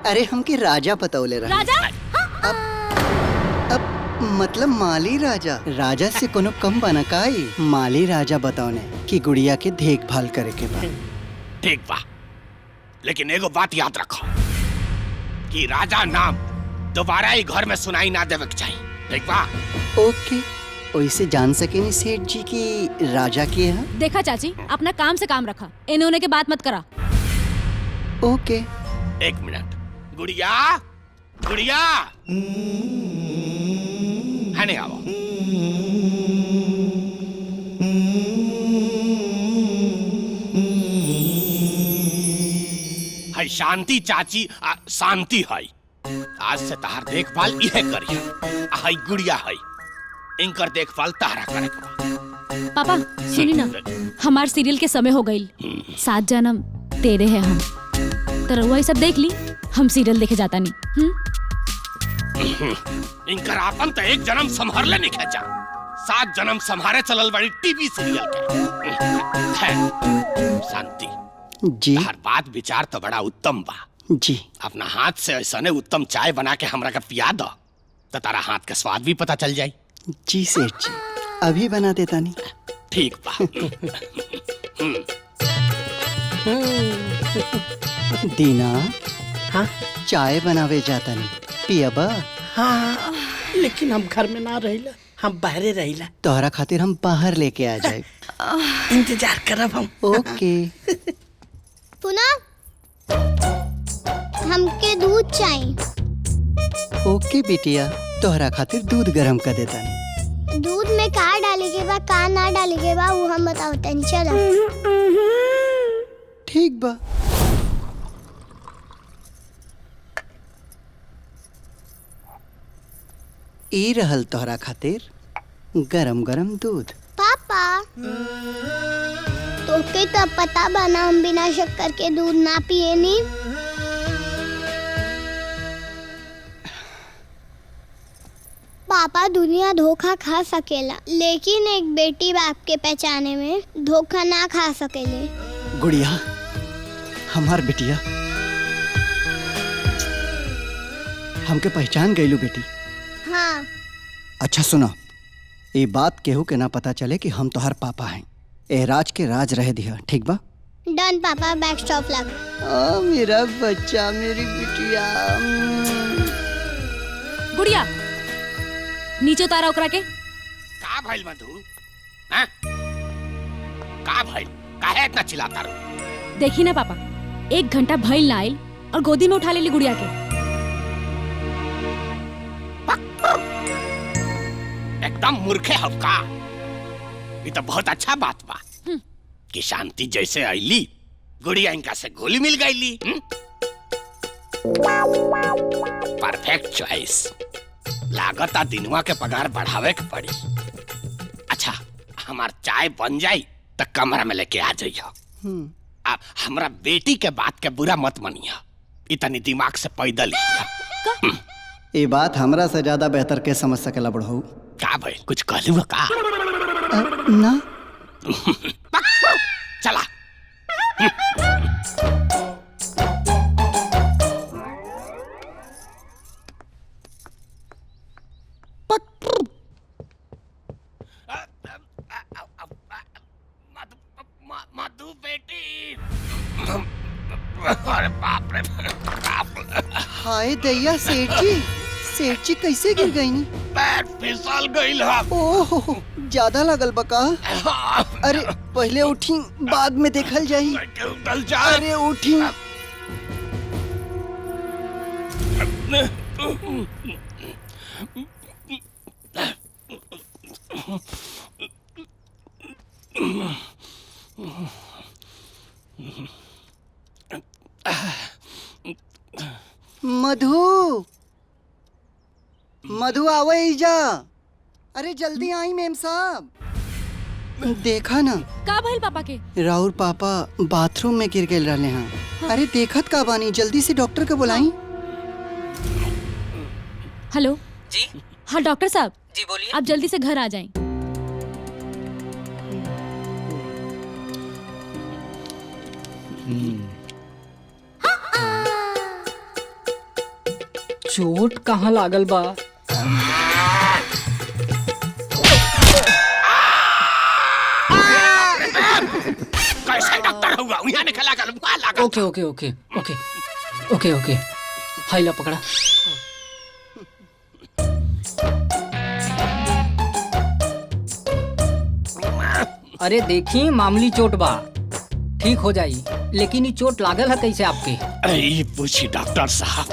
अरे हमके राजा बतौले रहा। राजा? अब मतलब माली राजा। राजा से कोनो कम बना काई। माली राजा बताओने कि गुड़िया के देखभाल करे के बा। ठीक बा, लेकिन एगो बात याद रखो कि राजा नाम दोबारा ही घर में सुनाई ना देवे के चाहिए। ठीक बा? ओके, वैसे जान सके नहीं सेठ जी की राजा के है। देखा चाची, अपना काम से काम रखा, इन्होंने के बात मत करा। ओके। एक मिनट। गुड़िया गुड़िया हने आओ। है शांति चाची शांति है। आज से तहार देखभाल इहे करिए। है गुड़िया है। इनकर देखभाल तारा करे के बा। पापा सुनी ना, हमार सीरियल के समय हो गई। 7 जन्म तेरे हैं हम। तो रउआ ये सब देख ली, हम सीरियल देखे जाता नहीं। इनकर आपन तो एक जन्म संभारले नहीं खेचा, 7 जन्म संभारे चलल बड़ी टीवी सीरियल के। शांति जी। हर बात विचार तो बड़ा उत्तम बा जी। अपना हाथ से ऐसा ने उत्तम चाय बना के हमरा का पिया दो तो तारा हाथ का स्वाद भी पता चल जाए। जी सेठ जी, अभी बना देता नहीं। ठीक बा। दीना, हाँ चाय बनावे जाता नहीं, पियबा? हाँ, लेकिन हम घर में ना रहिला, हम बाहरे रहिला। तोहरा खातिर हम बाहर लेके आ जाए। इंतजार करब हम। ओके। पुनः हमके दूध चाहिए। ओके बिटिया, तोहरा खातिर दूध गरम कर देता नहीं। दूध में का डाले के बा का ना डाले के बा वो हम बताओ तनी। चलो ठीक बा। ई रहल तोहरा खातिर गरम गरम दूध। पापा तोके तो पता बा ना हम बिना शक्कर के दूध ना पिए नी। पापा दुनिया धोखा खा सकेला, लेकिन एक बेटी बाप के पहचाने में धोखा ना खा सकेले। गुड़िया, हमार बिटिया, हमके पहचान गईलू बेटी। हाँ। अच्छा सुनो, ये बात केहू के ना पता चले कि हम तोहर पापा हैं। ए राज के राज रह दिया, ठीक बा? डन पापा, बैक स्टॉप लग। मेरा बच्चा, मेरी बिटिया। गुड़िया, नीचे उतारा ओकरा के। का भइल मधु? हैं? का भइल? काहे इतना चिल्लाता रो? देखी ना पापा, 1 घंटा भइल ना आइल और गोदी में उठा लेली गुड़िया के। एकदम मूर्खे हो का? ये तो बहुत अच्छा बात बा कि शांति जैसे आईली गुड़िया इनका से गोली मिल गईली। Perfect choice. लागता दिनवा के पगार बढ़ावे के पड़ी। अच्छा, हमार चाय बन जाई तो कमरा में लेके आ जाइयो। अब हमरा बेटी के बात के बुरा मत मनिया, इतनी दिमाग से पैदल ही। ये बात हमरा से ज्यादा बेहतर के समझ सकेला बुढ़ऊ। का भाई, कुछ कहलू का? ना। चला। मधु बेटी। अरे बाप रे बाप। हाय दैया सेठ जी, सेठ जी कैसे गिर गई नी? पैर फिसल गईल है। ओह, ज्यादा लगल बका? अरे पहले उठी, बाद में देखल जाई। अरे उठी। मधु, मधु आवे जा। अरे जल्दी आई मेम साहब। देखा ना का भइल पापा के? राहुल पापा बाथरूम में गिर गए रहले हैं। अरे देखत का बानी, जल्दी से डॉक्टर के बुलाई। हेलो जी। हाँ डॉक्टर साहब जी बोलिए। आप जल्दी से घर आ जाएं। चोट कहाँ लागल बा? कैसे डॉक्टर हुआ? यहाँ ने खला कर बुआ लगा। ओके ओके ओके ओके ओके ओके, हाइला पकड़ा। अरे देखी, मामूली चोट बा, ठीक हो जाई। लेकिन ये चोट लागल है कैसे आपके? अरे ये पूछी डॉक्टर साहब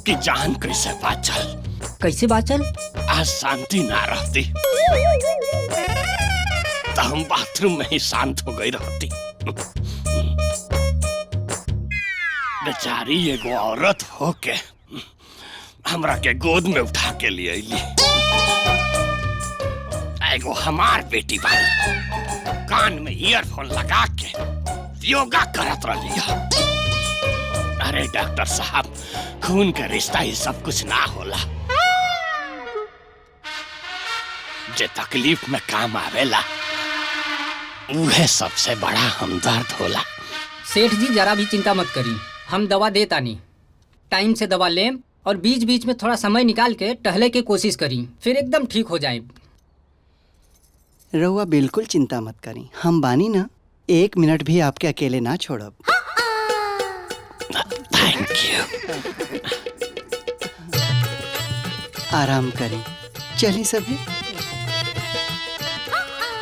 कि जान कैसे बाचल? कैसे बाचल? आज शांति ना रहती तो हम बाथरूम में ही शांत हो गई रहती। बेचारी एगो औरत होके हमरा के गोद में उठा के लिए अइली। एगो हमार बेटी बानी, कान में ईयरफोन लगा के योगा करत रहिया। अरे डॉक्टर साहब, खून का रिश्ता ही सब कुछ ना होला, जे तकलीफ में काम आवेला उहे सबसे बड़ा हमदर्द होला। सेठ जी जरा भी चिंता मत करी, हम दवा देता नहीं। टाइम से दवा लें और बीच बीच में थोड़ा समय निकाल के टहले की कोशिश करी, फिर एकदम ठीक हो जाए। रउआ बिल्कुल चिंता मत करी, हम बानी ना, 1 मिनट भी आपके अकेले ना छोड़ब। Thank you. आराम करी, चली सभी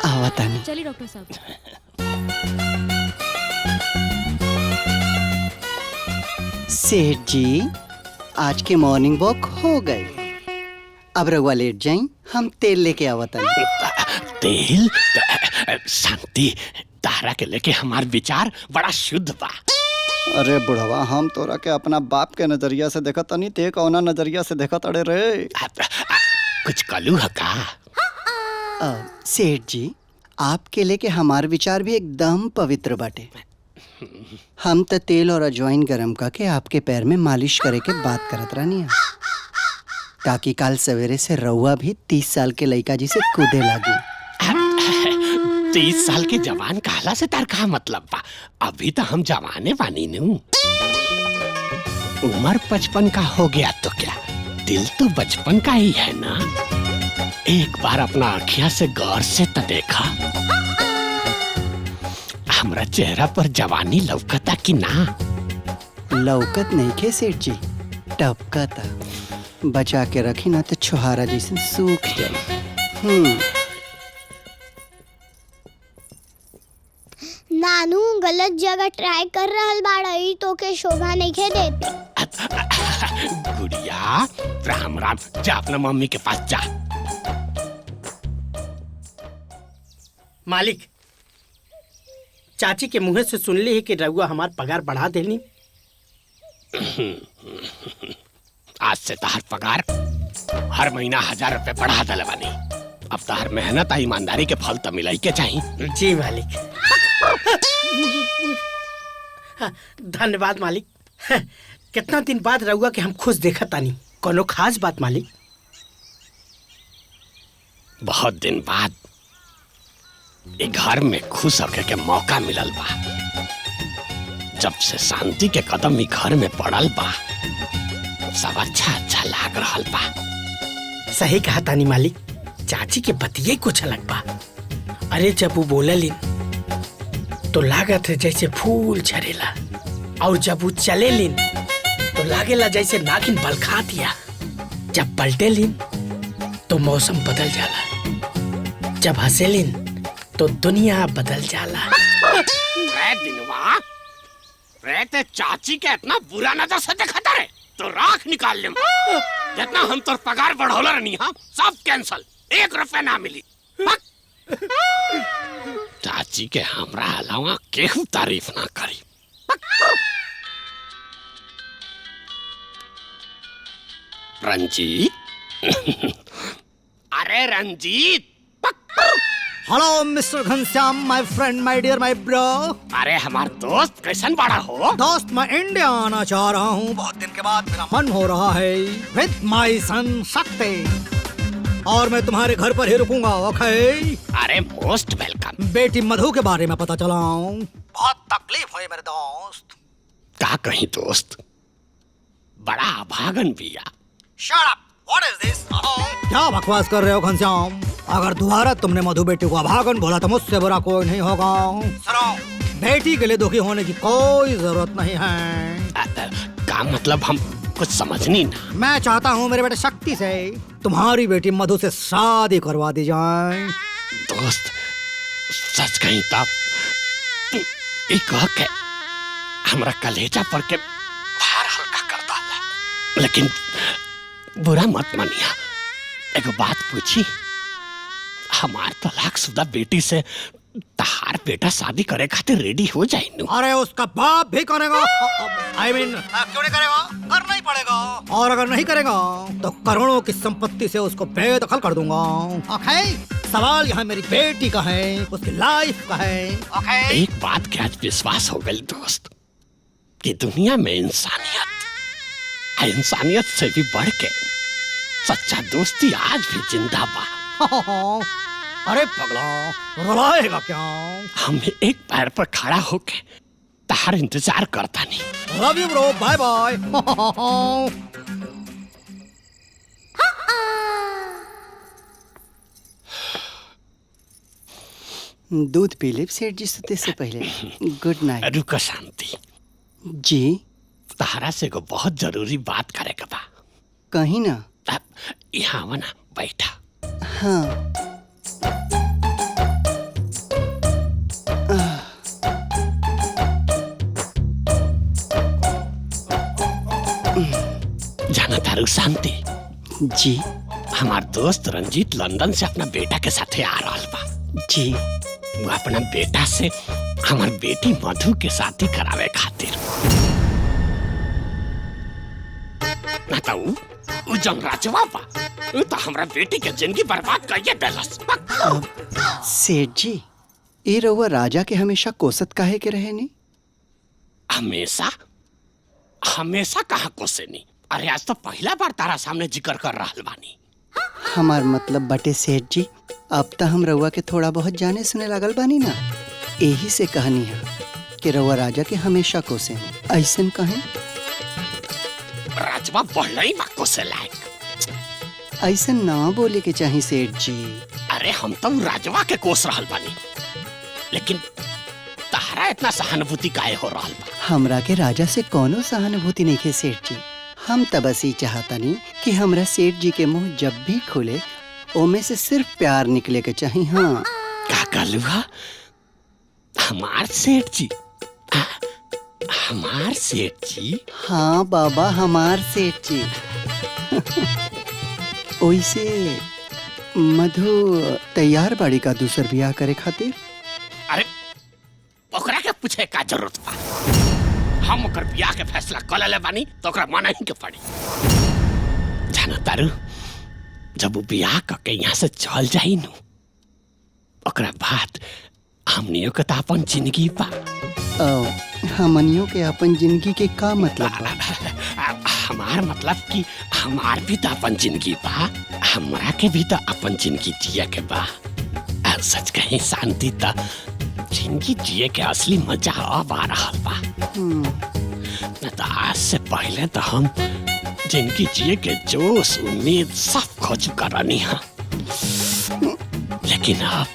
आवतानी। चलिए डॉक्टर साहब। सेठ जी, आज के मॉर्निंग वॉक हो गई, अब रउआ लेट जाई, हम तेल लेके आवतानी। तेल? शांति, तारा के लेके हमार विचार बड़ा शुद्ध बा। अरे बुढ़वा, हम तोरा के अपना बाप के नजरिया से देखत तनी, ते कौना नजरिया से देखत अड़े रे? कुछ कलू है का? सेठ जी, आपके लेके हमार विचार भी एकदम पवित्र बाटे। हम तो तेल और अजवाइन गरम करके आपके पैर में मालिश करे के बात करत रहनी है, ताकि काल सवेरे से रउआ भी 30 साल के लड़का जी से कूदे लागी। 30 साल के जवान कहला से तार का मतलब बा? अभी तो हम जवाने बानी नू। उम्र 55 का हो गया तो क्या, दिल तो बचपन का ही है ना। एक बार अपना आँखिया से गौर से तो देखा, हमरा चेहरा पर जवानी लौकता कि ना? लौकत नहीं के सेठ जी, टपकता। बचा के रखी ना तो छुहारा जैसे सूख जाए। नानू गलत जगह ट्राई कर रहल बाड़ा, ई तो के शोभा नहीं खे देते। गुड़िया, राम राम, जा अपना मम्मी के पास जा। मालिक, चाची के मुंह से सुन ली है कि रउआ हमार पगार बढ़ा देनी। आज से तार पगार हर महीना 1000 रुपए बढ़ा दले बानी। अब तार मेहनत और ईमानदारी के फल तो मिलाई के चाहिए। जी मालिक। धन्यवाद मालिक। कितना दिन बाद रउआ के हम खुश देखा तानी, कोनो खास बात मालिक? बहुत दिन बाद एक घर में खुश होके के मौका मिलल बा। जब से शांति के कदम ही घर में पड़ल बा, सब अच्छा अच्छा लाग रहल बा। सही कहा तानी मालिक, चाची के बतिये कुछ अलग बा। अरे जब वो बोललिन तो लागत है जैसे फूल झरेला, और जब वो चलेलिन तो लागेला जैसे नागिन बलखा दिया। जब पलटेलिन तो मौसम बदल जाला, जब हंसेलिन तो दुनिया बदल जाला। रे दिनवा, रे ते चाची के इतना बुरा नजर से देखता रे तो राख निकाल ले। जितना हम तोर पगार बढ़ौला रहनी हा, सब कैंसल, 1 रुपया ना मिली। चाची के हमरा अलावा केहू तारीफ ना करी। रंजीत, अरे रंजीत। हेलो मिस्टर घनश्याम, माय फ्रेंड, माय डियर, माय ब्रो। अरे हमार दोस्त कैसन बड़ा हो? दोस्त, मैं इंडिया आना चाह रहा हूँ, बहुत दिन के बाद मेरा मन हो रहा है। विद माय सन शक्ति, और मैं तुम्हारे घर पर ही रुकूंगा, ओके? अरे मोस्ट वेलकम। बेटी मधु के बारे में पता चला, बहुत तकलीफ हुई मेरे दोस्त। का कहीं दोस्त, बड़ा अभागन बिया। Shut up! What is this? क्या बकवास कर रहे हो घनश्याम? अगर दोबारा तुमने मधु बेटी को अभागन बोला तो मुझसे बुरा कोई नहीं होगा। सुनो, बेटी के लिए दुखी होने की कोई जरूरत नहीं है। का मतलब, हम कुछ समझनी ना। मैं चाहता हूँ मेरे बेटे शक्ति से तुम्हारी बेटी मधु से शादी करवा दी जाए। दोस्त, सच कहीं तब एक के हमरा कलेजा पर के भार हल्का कर डाला। लेकिन बुरा मत मानिया, एगो बात पूछी? हमार तलाकशुदा बेटी से तहार बेटा शादी करे खातिर रेडी हो जाए नु। अरे उसका बाप भी करेगा, आई मीन क्यों नहीं करेगा, करना ही पड़ेगा। और अगर नहीं करेगा तो करोड़ों की संपत्ति से उसको बेदखल कर दूंगा। ओके, सवाल यहाँ मेरी बेटी का है, उसकी लाइफ का है। ओके, एक बात के आज विश्वास हो गई दोस्त कि दुनिया में इंसानियत से भी बढ़ के सच्चा दोस्ती आज भी जिंदा बा। अरे पगला, रुलाएगा क्या? हम एक पैर पर खड़ा होके तार इंतजार करता नहीं। Love you bro, bye bye. दूध पी ले सेठ जी सोते से पहले। Good night. रुको शांति जी, तारा से को बहुत जरूरी बात करेगा बा। कहीं ना? यहाँ आवा ना, बैठा। हाँ। जाना तारू शांति जी, हमार दोस्त रंजीत लंदन से अपना बेटा के साथे आ रहा बा। जी, वो अपना बेटा से हमार बेटी मधु के शादी करावे खातिर ना तो उ जमराजवा बा, उ तो हमरा बेटी के जिंदगी बर्बाद करिए देलस। सेठ जी, ये रउआ राजा के हमेशा कोसत काहे के रहे नी? हमेशा हमेशा कहाँ कोसे नी? अरे आज तो पहला बार तारा सामने जिक्र कर रहा बानी। हमार मतलब बटे सेठ जी, अब तो हम रउआ के थोड़ा बहुत जाने सुने लगल बानी ना, यही से कहानी है कि रउआ राजा के हमेशा कोसे नी। ऐसन कहें राजवा बढ़लई बा कोसे लायक। ऐसन ना बोले के चाहिए सेठ जी। अरे हम तो राजवा के कोस रहल बानी, लेकिन तारा इतना सहानुभूति काहे हो रहल बा? हमरा के राजा से कोनो सहानुभूति नहीं है सेठ जी। हम तब बस ही चाहतानी कि हमरा सेठ जी के मुंह जब भी खुले ओमे से सिर्फ प्यार निकले के चाहिए। हाँ, का कहलुहा? हमार सेठ जी? हमार सेठ जी? हाँ बाबा, हमार सेठ जी। ओइसे मधु तैयार बाड़ी का दूसर ब्याह करे खातिर? अरे ओकरा के पूछे का जरूरत बा? हम ओकर ब्याह के फैसला कर ले बानी तो ओकरा माना ही के पड़ी। जाना तारू, जब वो ब्याह करके यहाँ से चल जाई नु, ओकरा बाद हमनियों के तो अपन जिंदगी बा। हमनियों के अपन जिंदगी के का मतलब बा? हमार मतलब कि हमार भी तो अपन जिंदगी बा, हमरा के भी तो अपन जिंदगी जिए के बा। सच कहीं शांति तो जिंदगी जिए के असली मजा अब आ रहा बा। न तो आज से पहले तो हम जिंदगी जिए के जोश उम्मीद सब खो चुका रहनी है, लेकिन अब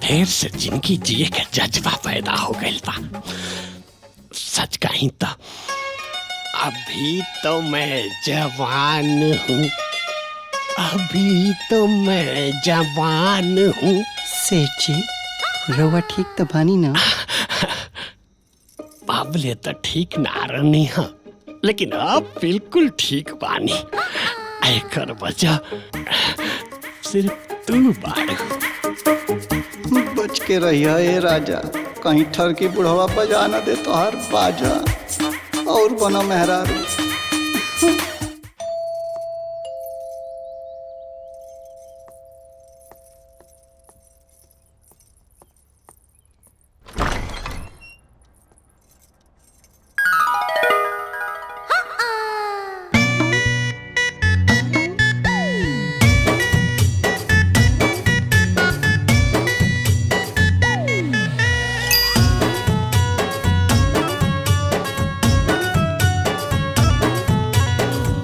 फिर से जिंदगी जिए के जज्बा पैदा हो गई बा। सच कहीं तो अभी तो मैं जवान हूँ, अभी तो मैं जवान हूँ। सेठ जी, रउआ ठीक तो बानी ना? बाबले तो ठीक ना रहनी है, लेकिन अब बिल्कुल ठीक बानी। एकर वजह सिर्फ तू बाड़ू। बच के रहिया ए राजा, कहीं ठर की बुढ़वा बजा न दे तो हर बाजा और बना मेहरारू।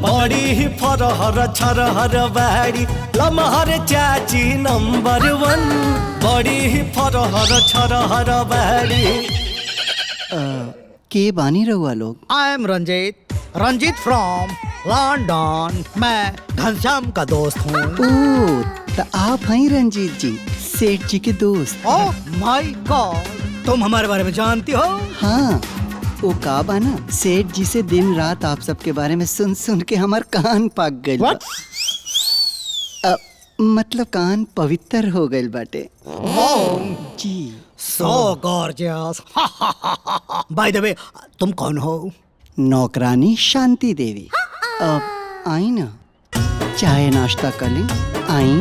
बड़ी ही फरहर छरहर बाड़ी लमहर चाची नंबर 1। बड़ी ही फरहर छरहर बाड़ी। के बानी रहुआ लोग? I am Ranjit, Ranjit from London. मैं घनश्याम का दोस्त हूँ। ओह, तो आप हैं रंजीत जी, सेठ जी के दोस्त? ओह माय गॉड, तुम हमारे बारे में जानती हो? हाँ, वो का बाना, सेठ जी से दिन रात आप सबके बारे में सुन सुन के हमार कान पक गए। मतलब कान पवित्र हो गए बाटे। जी। So gorgeous. By the way, तुम कौन हो? नौकरानी शांति देवी। अब आई ना, चाय नाश्ता कर लें। आई।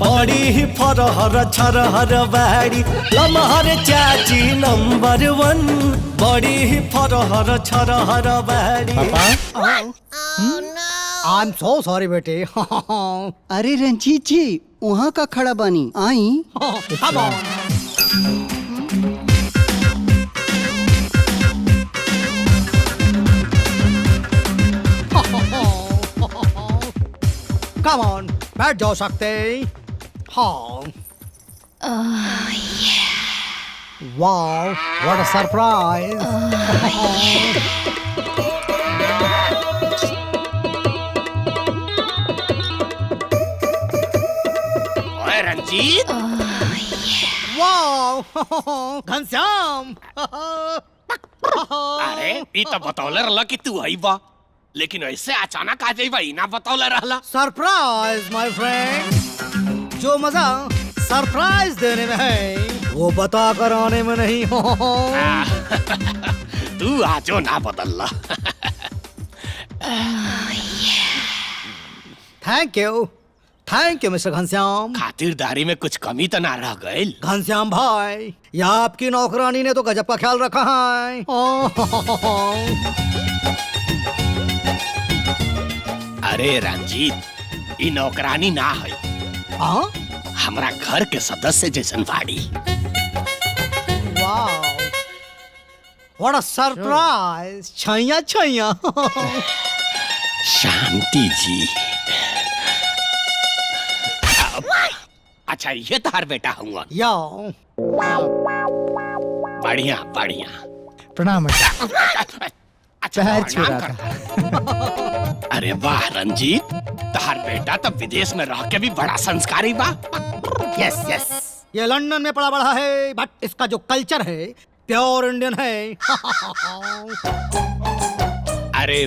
बड़ी ही फरहर छरहर बाड़ी लमहर चाची नंबर 1। बड़ी ही फरहर छरहर बाड़ी। आई एम सो सॉरी बेटे। अरे रंजीत जी, वहाँ का खड़ा बानी, आई। Come on. Come on, बैठ जाओ सकते। हाँ। Wow, what a surprise! ओए रंजीत। Wow, घनश्याम। अरे ई तो बतौले रहला कि तू आई बा, लेकिन ऐसे अचानक आ जाई बा, ई ना बतौले रहला। सरप्राइज माय फ्रेंड। जो मजा सरप्राइज देने में है वो बता कर आने में नहीं। तू आजो ना बदलला। Thank you mister Ghanshyam. खातिरदारी में कुछ कमी तो ना रह गई। घनश्याम भाई, या आपकी नौकरानी ने तो गजब का ख्याल रखा है। अरे रंजीत, ई नौकरानी ना है, हमरा घर के सदस्य जैसन बाड़ी। वाह, what a surprise. Chaiyya Chaiyya. शांति जी। अच्छा, ये तार बेटा हुआ। या बढ़िया बढ़िया। प्रणाम। अच्छा, पैर प्रणाम छुरा करता। अरे वाह रंजीत, तार बेटा तो विदेश में रह के भी बड़ा संस्कारी बा। यस यस, ये लंदन में पला बड़ा है, बट इसका जो कल्चर है प्योर इंडियन है। अरे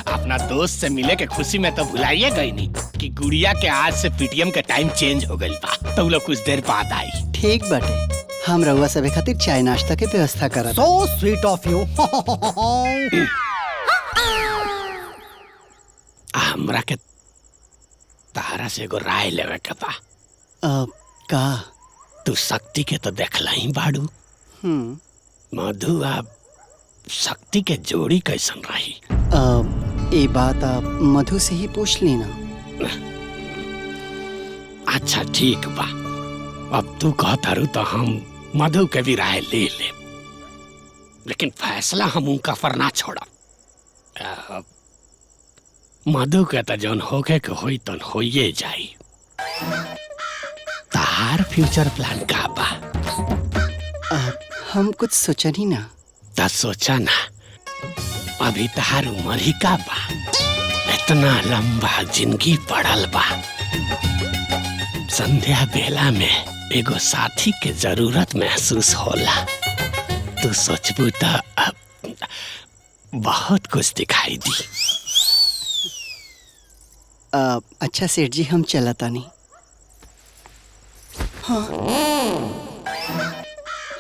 अपना दोस्त से मिले के खुशी में तो भुलाइए गई नहीं कि गुड़िया के आज से पीटीएम के टाइम चेंज हो गई बा, तो लोग कुछ देर बाद आई। ठीक बाटे, हम रउआ सबे खातिर चाय नाश्ता के व्यवस्था करत। So sweet of you. हमरा के तारा से एगो राय लेवे के बा। का? तू शक्ति के तो देखला ही बाड़ू। मधु आप शक्ति के जोड़ी कैसन रही? ये बात आप मधु से ही पूछ लेना। अच्छा ठीक बा, अब तू कहता रू तो हम मधु के भी राय ले ले, लेकिन फैसला हम उनका पर ना छोड़ा। मधु के तो जौन होके के होई तन होइए जाई। तार फ्यूचर प्लान का बा? हम कुछ सोचा नहीं ना। ता सोचा ना, अभी तार उम्र ही का बा, इतना लंबा जिंदगी पड़ल बा। संध्या बेला में एगो साथी के जरूरत महसूस होला। तू सोचबू तो बहुत कुछ दिखाई दी। अच्छा सेठ जी, हम चलता नहीं। हाँ।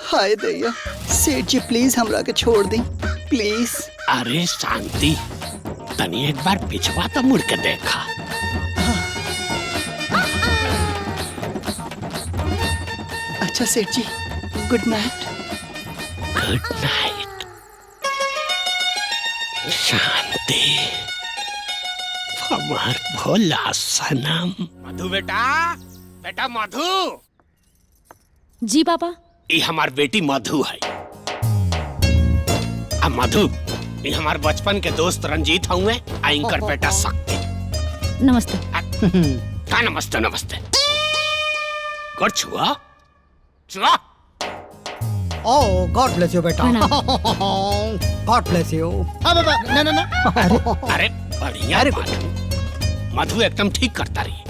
हाय दैया, सेठ जी प्लीज हमरा के छोड़ दी, प्लीज। अरे शांति, तनी एक बार पिछवा तो मुड़ के देखा। अच्छा Seth ji, good night. Good night. Shanti, हमार भोला सनम। मधु बेटा, बेटा मधु। जी पापा। ये हमार बेटी मधु है। अब मधु, ये हमार बचपन के दोस्त रंजीत हुए, एंकर बेटा शक्ति। नमस्ते। का नमस्ते नमस्ते। कर छुआ छुआ। ओह गॉड ब्लेस यू बेटा। God bless you. ना ना ना। अरे बढ़िया बात। मधु एकदम ठीक करता रही।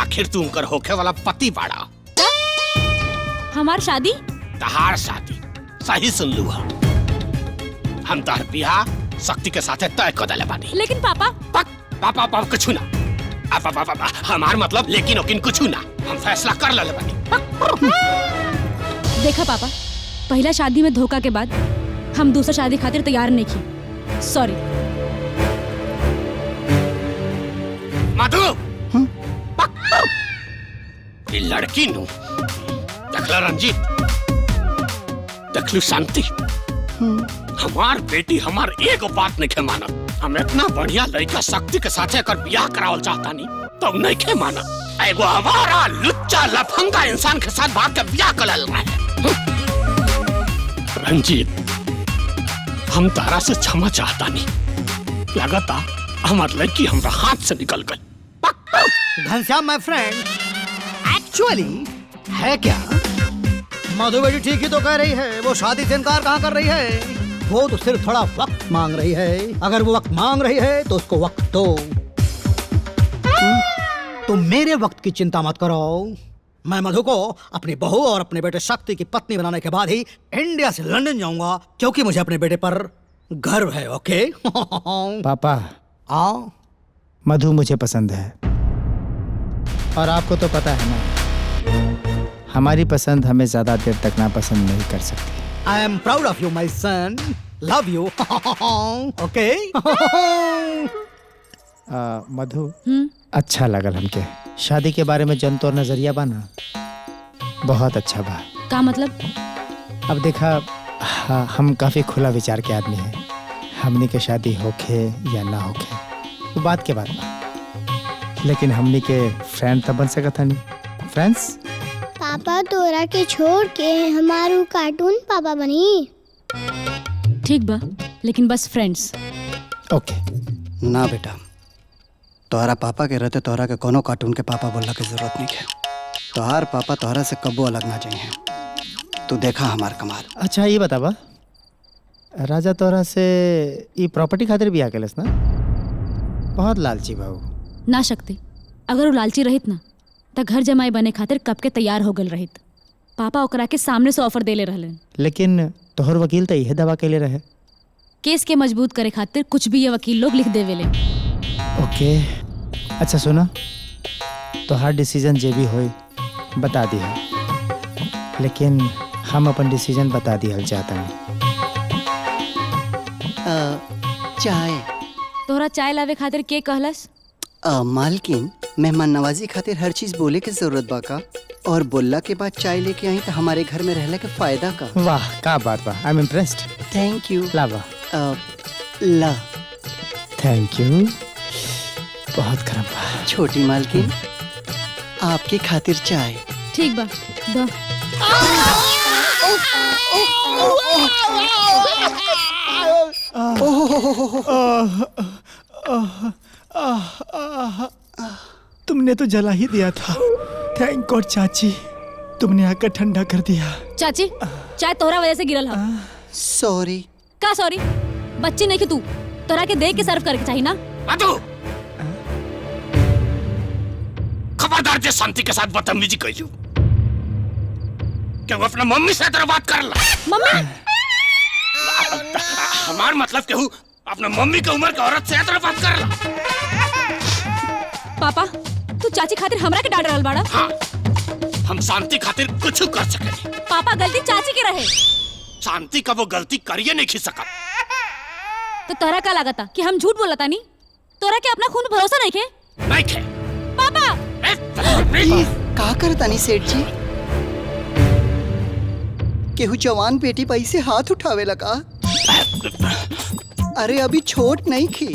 आखिर तू उनकर होखे वाला पति बाड़ा। हमार शादी? तहार शादी सही सुन लू। हम तोहर बियाह शक्ति के साथ तय कर दिले बानी। लेकिन पापा पापा पापा कुछ ना। पापा हमार मतलब लेकिन ओकिन कुछ ना। हम फैसला कर ले बानी। देखा पापा, पहला शादी में धोखा के बाद हम दूसरा शादी खातिर तैयार नहीं की। सॉरी। मधु ये लड़की नु देखला रंजीत, देखलू शांति, हमार बेटी हमार एगो बात नहीं खे मानत। हम इतना बढ़िया लड़का शक्ति के साथ अगर ब्याह करावल चाहता नहीं तो नहीं खे मानत। एगो हमारा लुच्चा लफंगा इंसान के साथ भाग के ब्याह कर रहा है। रंजीत, हम तारा से क्षमा चाहता नहीं, लगता हमार लड़की हमरा हाथ से निकल गई। घनश्याम माय फ्रेंड, एक्चुअली है क्या? मधु बेटी ठीक ही तो कह रही है, वो शादी से इनकार कहाँ कर रही है। वो तो सिर्फ थोड़ा वक्त मांग रही है। अगर वो वक्त मांग रही है तो उसको वक्त दो। तुम मेरे वक्त की चिंता मत करो। मैं मधु को अपनी बहू और अपने बेटे शक्ति की पत्नी बनाने के बाद ही इंडिया से लंदन जाऊंगा, क्योंकि मुझे अपने बेटे पर गर्व है। ओके पापा, मधु मुझे पसंद है और आपको तो पता है ना, हमारी पसंद हमें ज्यादा देर तक ना पसंद नहीं कर सकती। I am proud of you my son, love you. Okay Madhu, अच्छा लगल हमके। शादी के बारे में जन तोर नजरिया बा ना, बहुत अच्छा बा। का मतलब? अब देखा, हम काफी खुला विचार के आदमी हैं। हमनी के शादी होखे या ना होखे वो बात के बात बा, लेकिन हमनी के फ्रेंड तब बन सकता नहीं। फ्रेंड्स? पापा तोरा के छोड़ के हमारू कार्टून पापा बनी। ठीक बा, लेकिन बस फ्रेंड्स। ओके। ना बेटा, तोहरा पापा के रहते तोहरा के कोनो कार्टून के पापा बोलने की जरूरत नहीं है। तोहार पापा तोहरा से कब्बो अलग ना जाए हैं। तू देखा हमार कमाल। अच्छा ये बताबा, राजा तोहरा से ये प्रॉपर्टी खातिर भी आकेलस ना? बहुत लालची बाबू। ना शक्ति, अगर वो लालची रहित ना तो घर जमाई बने खातिर कब के तैयार हो गल रहित। पापा ओकरा के सामने से ऑफर देले रहलन। लेकिन तोहर वकील तो यह दवा केले रहे। केस के मजबूत करे खातिर कुछ भी ये वकील लोग लिख देवेले। ओके, अच्छा सुना, तोहार डिसीजन जे भी होई बता दिया, लेकिन हम अपन डिसीजन बता दिया चाहता हूँ। चाय। तोहरा चाय लावे खातिर के कहलस? मालकिन, मेहमान नवाजी खातिर हर चीज बोले की जरूरत बा का, और बोलला के बाद चाय लेके आई तो हमारे घर में रहने के फायदा का। वाह, का बात बा। I am impressed. Thank you. लावा। ला। थैंक यू, बहुत गर्म बा। छोटी मालकिन, आपके खातिर चाय। ठीक बा, दो। तुमने तो जला ही दिया था। थैंक गॉड चाची, तुमने आकर ठंडा कर दिया। चाची, चाय तोहरा वजह से गिरल हा। सॉरी। का सॉरी? बच्ची नहीं कि तू, तोहरा के देख के सर्व करके चाहिए ना। मधु, खबरदार जे शांति के साथ बदतमीजी कइलू। क्या वो अपना मम्मी से तरह बात कर ला? मम्मी? हमार मतलब केहू अपना मम्मी के उम्र के औरत से तरह बात कर ला। पापा, तू चाची खातिर हमरा के डांट रहल बाड़ा? हाँ, हम शांति खातिर कुछ कर सके। पापा, गलती चाची के रहे। शांति का वो गलती करिए नहीं खींच सका। तो तोहरा का लागता कि हम झूठ बोलता नहीं? तोहरा के अपना खून भरोसा नहीं खे? नहीं खे। पापा! का करता नहीं सेठ जी? केहू जवान बेटी पर से हाथ उठावे लगा। अरे अभी छोट नहीं खी,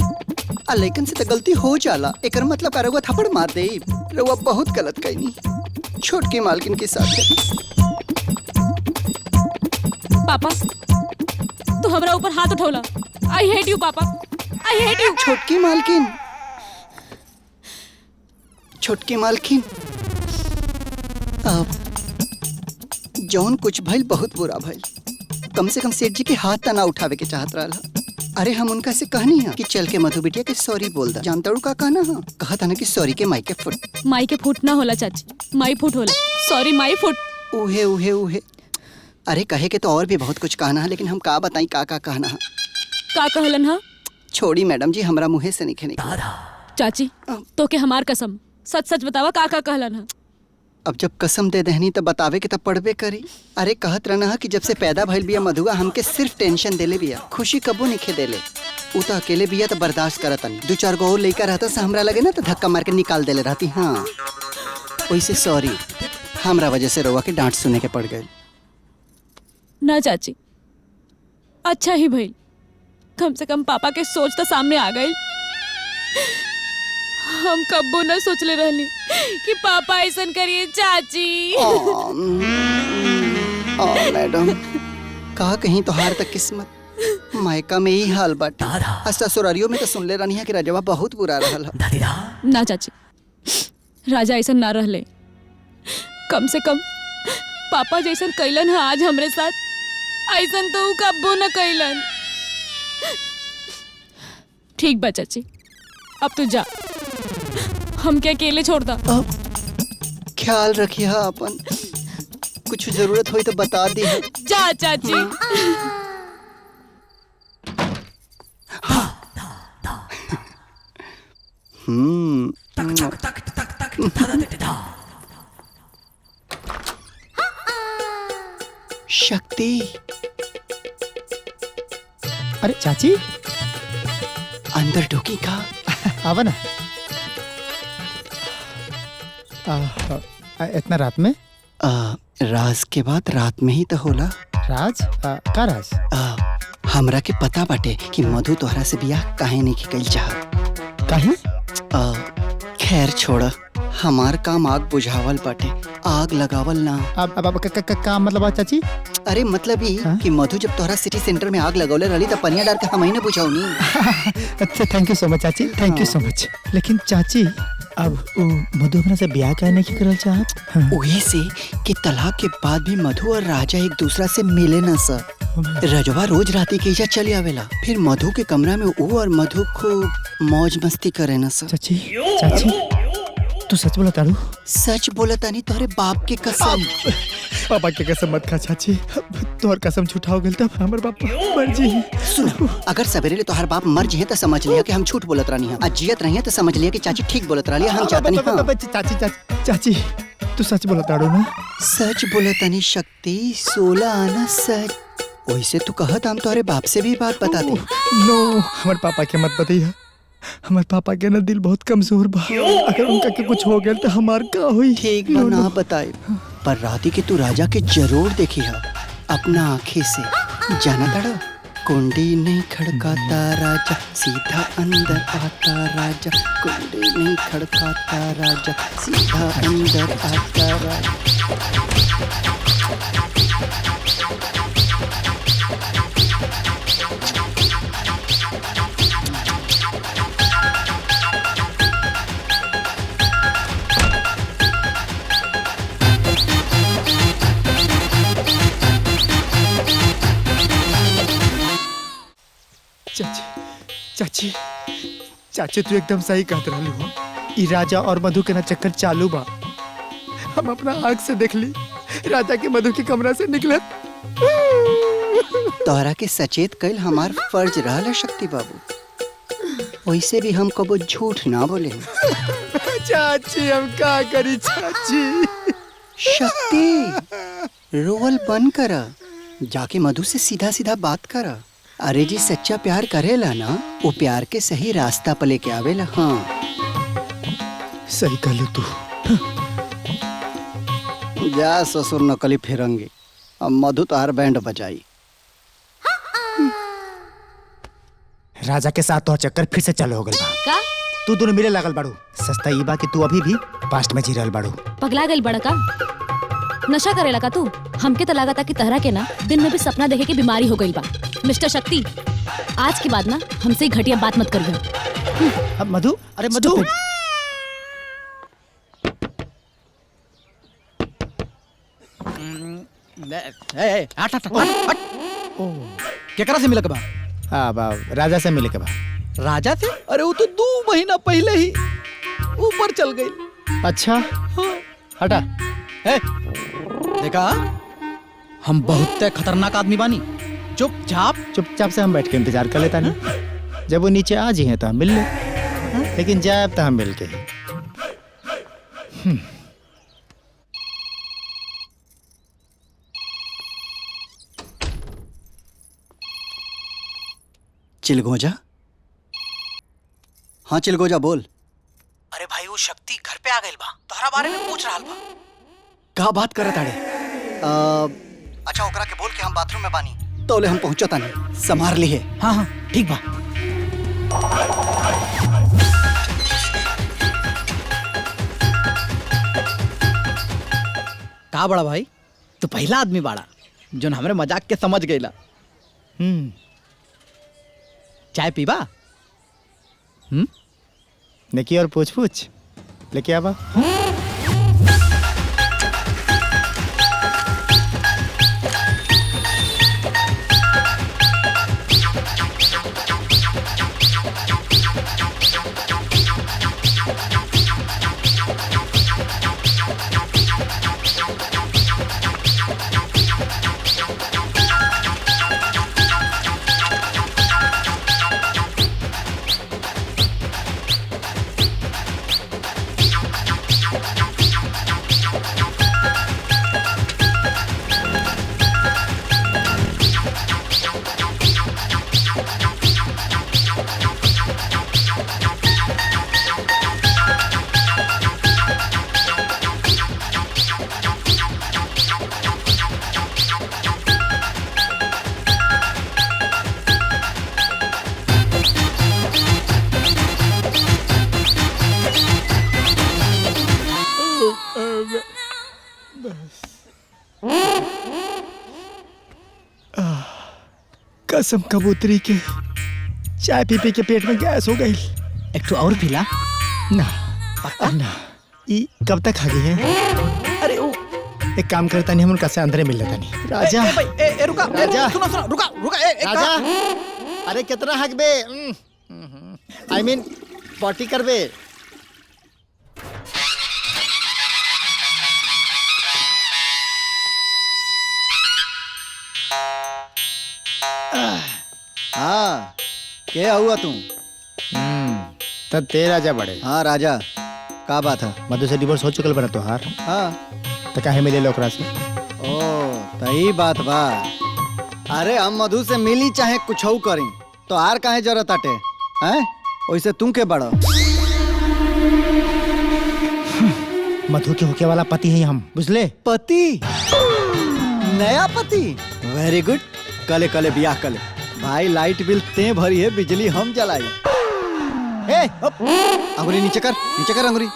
लेकिन से तो गलती हो जाला। एकर मतलब का रउआ थप्पड़ मार दे। रउआ बहुत गलत कईनी छोटकी मालकिन के साथ। पापा, तू हमरा ऊपर हाथ उठौला। आई हेट यू पापा, आई हेट यू। छोटकी मालकिन, छोटकी मालकिन, जौन कुछ भइल बहुत बुरा भइल। कम से कम सेठ जी के हाथ तना उठावे के चाहत रहा। अरे हम उनका से कहनी है कि चल के मधु बिटिया के सॉरी बोल दा। जानता हूँ का कहना है? कहा था ना कि सॉरी के माई के फुट। माई के फुट ना होला चाची, माई फुट होला। Sorry my foot. उहे उहे उहे। अरे कहे के तो और भी बहुत कुछ कहना है, लेकिन हम का बताई का कहना है। का कहलन हा? छोड़ी मैडम जी, हमरा मुँहे से नहीं निकला। चाची तो के हमार कसम सच सच बतावा का कहलन है। अब जब कसम दे दहनी तो बतावे के तब पड़बे करी। अरे कहत रहना कि जब से पैदा भइल बिया मधुआ हमके सिर्फ टेंशन देले बिया, खुशी कबो नहीं देले। उ तो अकेले बिया तो बर्दाश्त करत नहीं, 2-4 गो और लइका रहता से हमरा लगे ना तो धक्का मार के निकाल देले रहती। हाँ वैसे सॉरी, हमरा वजह से रउआ के डांट सुने के पड़ गए। ना चाची अच्छा ही भइल, कम से कम पापा के सोच तो सामने आ गई। हम कब्बो न सोचले रहनी कि पापा ऐसन करिए चाची। मैडम कहा कहीं तो हार तक किस्मत, मायका में ही हाल बाटे। ससुरारियों में तो सुन ले रहनी है कि राजवा बहुत बुरा रहल है। ना चाची राजा ऐसा ना रहले, कम से कम पापा जैसन कैलन है आज हमरे साथ, ऐसन तो कब्बो न कैलन। ठीक बा चाची, अब तू जा, हम क्या अकेले छोड़ता। ख्याल रखिए अपन, कुछ जरूरत हुई तो बता दी। जा चाची। शक्ति। अरे चाची अंदर ढुकी का? आवा ना। इतना रात में? राज के बाद रात में ही तो होला। राज? का राज? हमरा के पता बाटे कि मधु तोहरा से बियाह काहे नहीं कइल चाहत। काहे? खैर छोड़, हमार काम आग बुझावल बाटे, आग लगावल ना। अब का मतलब चाची? अरे मतलब ही कि मधु जब तोहरा सिटी सेंटर में आग लगौले रही तो पनिया डाल के हम ही ने बुझाऊनी। अच्छा थैंक यू सो मच चाची, थैंक यू सो मच। लेकिन चाची अब मधु अपना से ब्याह काहे नहीं करल चाहत? वही से कि तलाक के बाद भी मधु और राजा एक दूसरा से मिले न सर। रजवा रोज राती के इजा चली आवेला, फिर मधु के कमरा में वो और मधु खूब मौज मस्ती करे न सर। चाची चाची तू सच बोला तारू? सच बोला तानी, तोहरे बाप के कसम। पापा के कसम मत खा चाची, तोहर कसम झूठा हो गेल तब हमर बाप मर जी। सुन, अगर सवेरे ले तोहर बाप मर जी तो समझ लिया कि हम झूठ बोलत रहनी है, जियत रही है तो समझ लिया कि चाची ठीक बोलत रही है। हम चाहते नहीं। चाची चाची तू सच बोला तारू ना? सच बोला तानी शक्ति, 16 आना सच। वैसे तू कहत हम तोहरे बाप से भी बात बता दे। नो हमार पापा के मत बताइए, हमार पापा के ना दिल बहुत कमजोर बा, अगर उनका के कुछ हो गया तो हमार का हुई? ठीक बा ना बताए, पर राती के तू राजा के जरूर देखी है अपना आँखें से। जाना तड़ा, कुंडी नहीं खड़काता राजा, सीधा अंदर आता राजा। कुंडी नहीं खड़काता राजा, सीधा अंदर आता राजा। चाची चाची चाची तू एकदम सही कहत रहली हो। ई राजा और मधु के ना चक्कर चालू बा। हम अपना आँख से देख ली राजा के मधु के कमरा से निकलत। तोहरा के सचेत कल हमार फर्ज रहल शक्ति बाबू, वैसे भी हम कबो झूठ ना बोले। चाची हम का करी चाची? शक्ति रोल बंद कर, जाके मधु से सीधा सीधा बात कर। अरे जी सच्चा प्यार करेला ना, वो प्यार के सही रास्ता पे लेके आवेला। हाँ सही कर लो तू। जा ससुर नकली फिरंगे, अब मधु तोहार बैंड बजाई। राजा के साथ तो चक्कर फिर से चालू हो गल बा। का? तू दोनों मिले लागल बाड़ू। सस्ता ई बा कि तू अभी भी पास्ट में जी रहल बाड़ू। पगला गइल बड़ा का? नशा करेला का तू? हमके तो लागता कि तहरा के ना दिन में भी सपना देखे की बीमारी हो गई बा। मिस्टर शक्ति, आज के बाद ना हमसे ही घटिया बात मत करियो। अब मधु, अरे मधु केकरा से मिले के बा? राजा से मिले के बा। राजा से? अरे वो तो 2 महीना पहले ही ऊपर चल गई। अच्छा हाँ। हटा। देखा हम बहुत खतरनाक आदमी बानी। चुपचाप चुपचाप से हम बैठ के इंतजार कर लेता नहीं। जब वो नीचे आ जी हैं तो हम मिल ले, लेकिन जाए तो हम मिल के ही। चिलगोजा? हाँ चिलगोजा बोल। अरे भाई वो शक्ति घर पे आ गई बा, तोहरा बारे में पूछ रहा बा। का बात करत आड़े? अच्छा ओकरा के बोल के हम बाथरूम में बानी, तोले हम पहुंचो तानी, संभार ली है। हाँ हाँ ठीक बा। का बड़ा भाई, तू पहला आदमी बाड़ा जो हमरे मजाक के समझ गईला। चाय पीबा? देखिए और पूछ पूछ लेके आवा। कसम कबूतरी के चाय पी पी के पेट में गैस हो गई। एक तो और पीला ना ना, ई कब तक खा गई है? अरे ओ एक काम करता नहीं, हम उनका से अंदर मिल लेता नहीं। राजा ए रुका राजा, सुनो सुनो रुका रुका राजा, अरे कितना हक बे, आई मीन पार्टी कर बे। हाँ क्या हुआ तू? तब ते राजा बड़े। हाँ राजा, का बात है? मधु से डिवोर्स हो चुकल बना तोहार? हाँ तो काहे मिले लोकरा से? ओ तही बात बा। अरे हम मधु से मिली चाहे कुछ करी तो आर काहे जरूरत आटे हैं? वैसे तुम के बड़ो? मधु के होके वाला पति है हम, बुझले? पति? नया पति? वेरी गुड, कले कले बियाह कले। भाई लाइट बिल ते भरी है, बिजली हम जलाई। अंगुरी नीचे कर अंगुरी।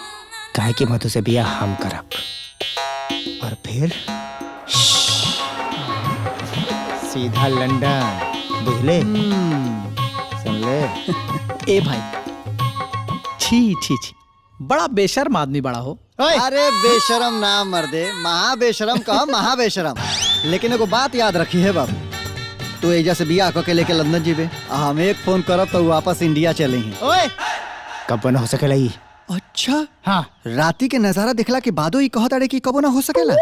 काहे कि मधु से बियाह हम करब और फिर सीधा लंदन, बुझले? सुन ले। ए भाई, छी छी छी, बड़ा बेशर्म आदमी बड़ा हो। अरे बेशरम ना मर्दे, महा बेशरम कहा महा बेशरम। लेकिन एगो बात याद रखी है बाबू, तू एजा से बियाह करके लेके लंदन जीबे, हम एक फोन करब तो वापस इंडिया चले ही। ओए कब न हो सकेला ई? अच्छा हाँ, राती के नजारा देखला के बादो ही कहत अड़े कि कबो ना हो सकेला।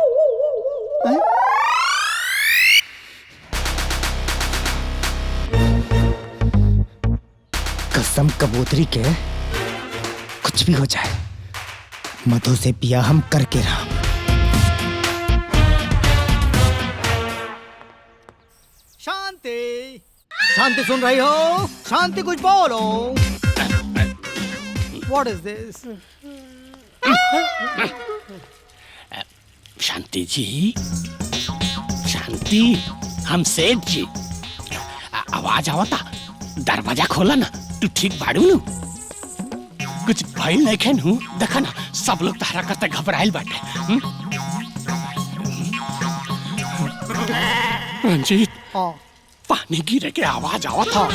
कसम कबूतरी के कुछ भी हो जाए, मधु से बियाह हम करके रहा। शांति शांति, सुन रही हो? शांति कुछ बोलो। What is this? शांति जी, शांति, हम सेठ जी। आवाज आवता, दरवाजा खोला ना। तू ठीक बाड़ू नु? कुछ भइल नहीं नु? देखा ना सब लोग तारा करते घबराइल बाटे। रंजीत, पानी गिरे के आवाज आवा था,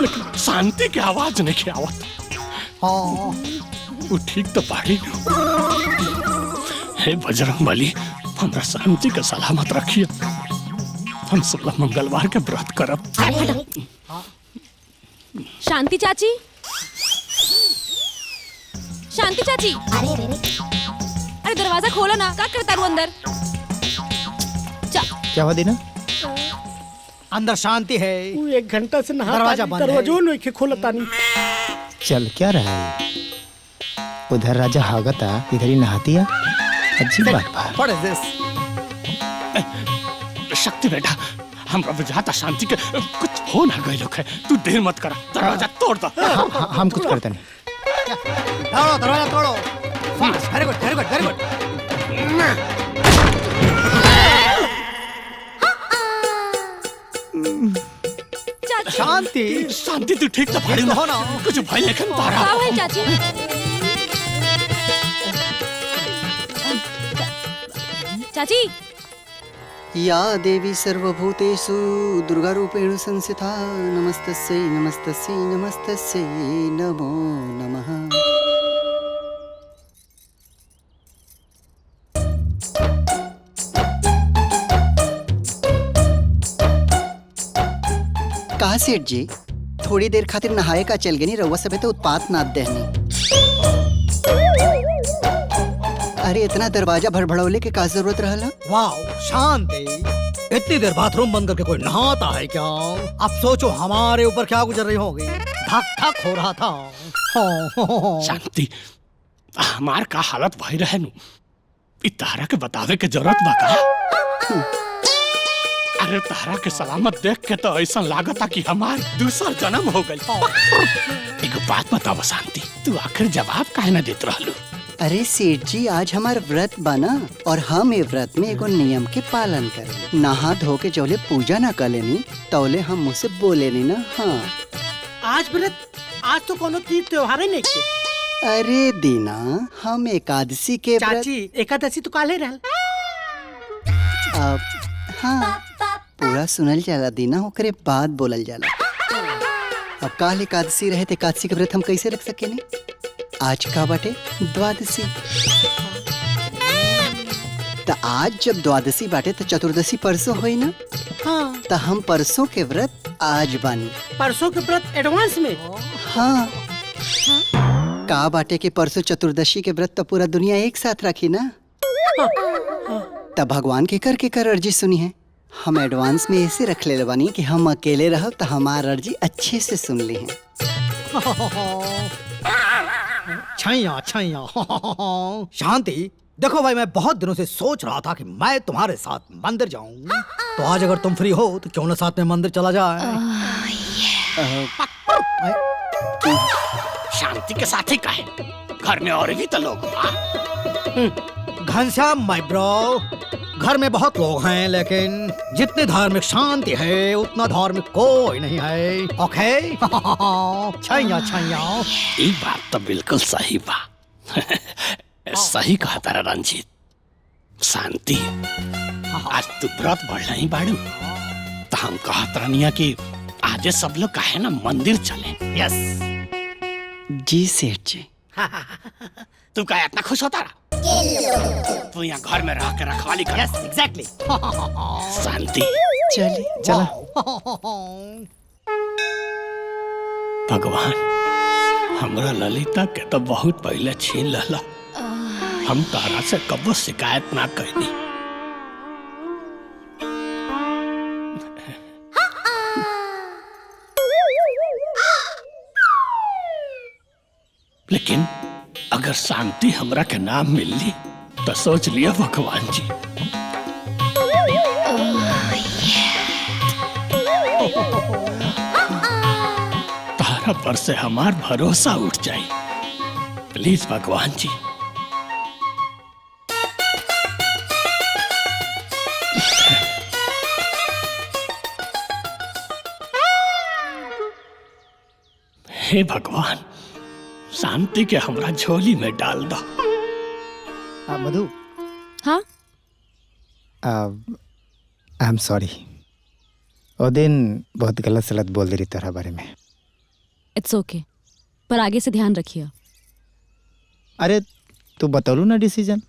लेकिन शांति की आवाज नहीं आवत। वो ठीक तो बाड़ी। हे बजरंगबली, हमरा शांति का सलामत रखिए। हम 16 मंगलवार के व्रत करब। शांति चाची, शांति चाची, अरे दरवाजा खोलो ना, क्या करता रू अंदर? क्या हुआ दीना? अंदर शांति है। तू 1 घंटा से नहा दरवाजा बंद है। दरवाजो नहीं के खोलतानी। चल क्या रहा है? उधर राजा हागता, इधर ही नहातिया। अजीब बात बा। What is this? शक्ति बेटा, हमरा बुझाता शांति के कुछ हो ना गए लोग है। तू देर मत करा, दरवाजा तोड़ दो। हम कुछ करते नहीं। तोड़ो, दरवाजा तोड़ो। Very good, very good, very good. Shanti, Shanti तू ठीक तो भाड़ी हो ना। कुछ भाई लेकिन तारा। का भाई चाची? चाची या देवी सर्वभूतेषु दुर्गारूपेण संस्थिता नमस्तस्यै नमस्तस्यै नमस्तस्यै नमो नमः। कहा सेठ जी, थोड़ी देर खातिर नहाए का चल गए नहीं, रउआ सबे तो उत्पात नाद देहनी। अरे इतना दरवाजा भड़भड़ौले के का जरूरत रहला? वाह शांति, इतनी देर बाथरूम बंद करके कोई नहाता है क्या? अब सोचो हमारे ऊपर क्या गुजर रही होगी। धक धक हो रहा था। शांति, हमार का हालत भई रहे नु, इ तारा के बतावे के जरूरत बा का? अरे तारा के सलामत देख के तो ऐसा लागता कि हमार दूसरा जन्म हो गई। एक बात बताओ शांति, तू आखिर जवाब काहे ना देत रहलू? अरे सेठ जी, आज हमार व्रत बना और हम ये व्रत में एगो नियम के पालन करें। नहा धो के जौले पूजा ना करेनी तौले हम मुझसे बोले नहीं ना। हाँ आज व्रत, आज तो कोनो तीज त्योहार नहीं के। अरे दीना, हम एकादशी के व्रत। चाची, एकादशी तो काले रहल। अब हाँ, पूरा सुनल जाला दीना, ओकरे बाद बोलल जाला। अब काल एकादशी रहे तो एकादशी के व्रत हम कैसे रख सके नहीं? आज का बाटे द्वादशी। तो आज जब द्वादशी बाटे तो चतुर्दशी परसों होई ना। हाँ। तो हम परसों के व्रत आज बानी। परसों के व्रत एडवांस में? हाँ। का बाटे के परसों चतुर्दशी के व्रत तो पूरा दुनिया एक साथ रखी ना। तब भगवान के कर अर्जी सुनी है। हम एडवांस में ऐसे रख ले बानी कि हम अकेले रह तो हमार अर्जी अच्छे से सुन ली है। छैया छैया। शांति, देखो भाई, मैं बहुत दिनों से सोच रहा था कि मैं तुम्हारे साथ मंदिर जाऊं। तो आज अगर तुम फ्री हो तो क्यों ना साथ में मंदिर चला जाए? शांति के साथ ही काहे? घर में और भी तो लोग। घनश्याम माय ब्रो, घर में बहुत लोग हैं, लेकिन जितनी धार्मिक शांति है उतना धार्मिक कोई नहीं है। ओके? छैया छैया। ये बात तो बिल्कुल सही बा। सही कहा तारा रंजीत। शांति, आज तू व्रत बढ़ नहीं बाड़ू तो हम कहत रहनिया कि आज सब लोग काहे ना मंदिर चले। यस जी सेठ जी। तू क्या इतना खुश होता रहा? तू यहाँ घर में रह के रखवाली कर। Yes exactly. शांति, चली चला। भगवान, हमरा ललिता के तो बहुत पहले छीन लला। हम तारा से कबो शिकायत ना करनी। लेकिन अगर शांति हमरा के नाम मिलली तो सोच लिया भगवान जी। तारा पर से हमार भरोसा उठ जाए। प्लीज भगवान जी। हे भगवान, शांति के हमरा झोली में डाल दो। मधु। हाँ? आई एम सॉरी। वो दिन बहुत गलत सलत बोल दे रही तेरा बारे में। इट्स ओके, पर आगे से ध्यान रखिए। अरे तू बतौलू ना डिसीजन।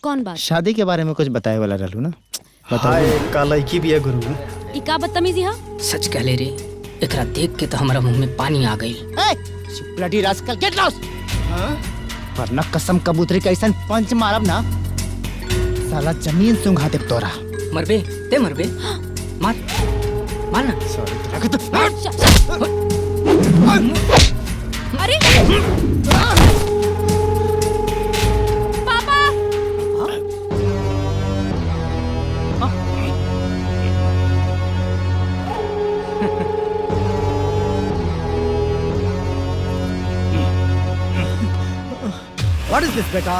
कौन बात? शादी के बारे में कुछ बताए वाला रहलू ना। हाय का लड़की भी है गुरु। ई का बदतमीजी है? सच कह ले रे, एकरा देख के तो हमारा मुंह में पानी आ गई। Bloody rascal, get lost. वरना कसम कबूतरी का ऐसा पंच मारब ना, साला जमीन सुंघा दे तोरा। मरबे ते मरबे। मार मार ना। अरे पापा What is this बेटा?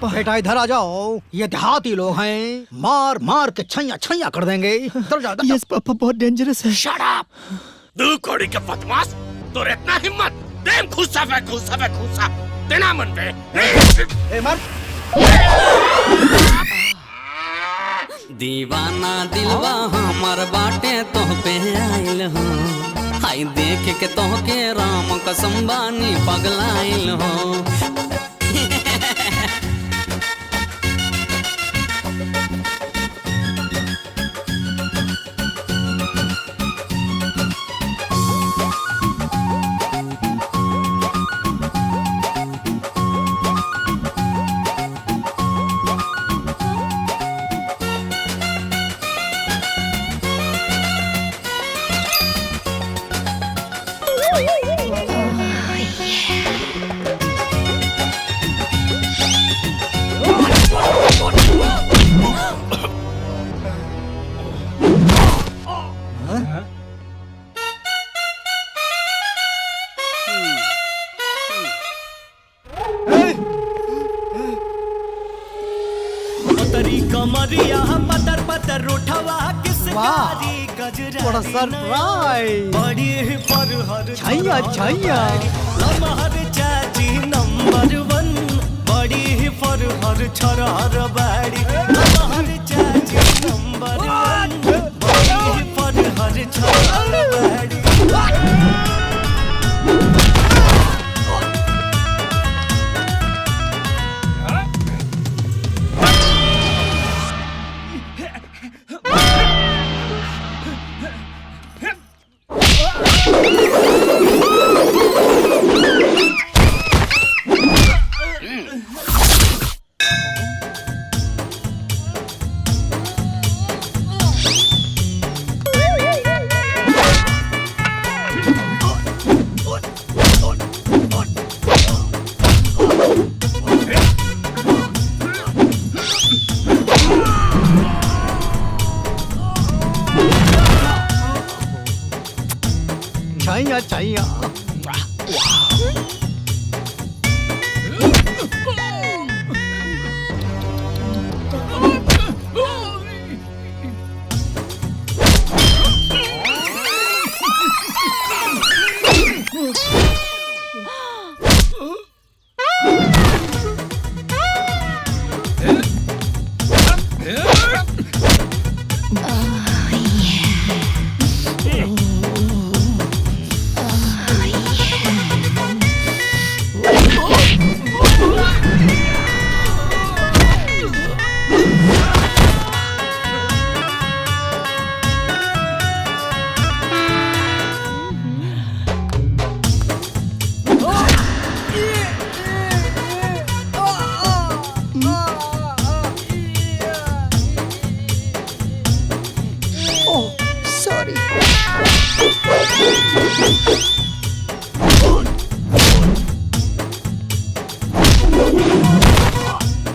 बेटा इधर आ जाओ, ये देहाती लोग हैं, मार मार के छैया छैया कर देंगे। इधर जाओ। यस पापा, बहुत डेंजरस है। Shut up! दू कोड़ी के बदमाश, तोर इतना हिम्मत? देम खुसा देना मन पे। ए मार। दीवाना दिलवा हमर बाटे तोह पे आइल हो, हाय देख के तोह के राम कसम बानी पगलाइल हो। कमरिया पतर पतर उठवा किस कारी गजरा बड़ा सरप्राइज। बड़ी फरहर छैया छैया लमहर चाची नंबर 1, बड़ी फरहर छरहर बाड़ी लमहर चाची नंबर 1, बड़ी फरहर छरहर बाड़ी। छैया छैया।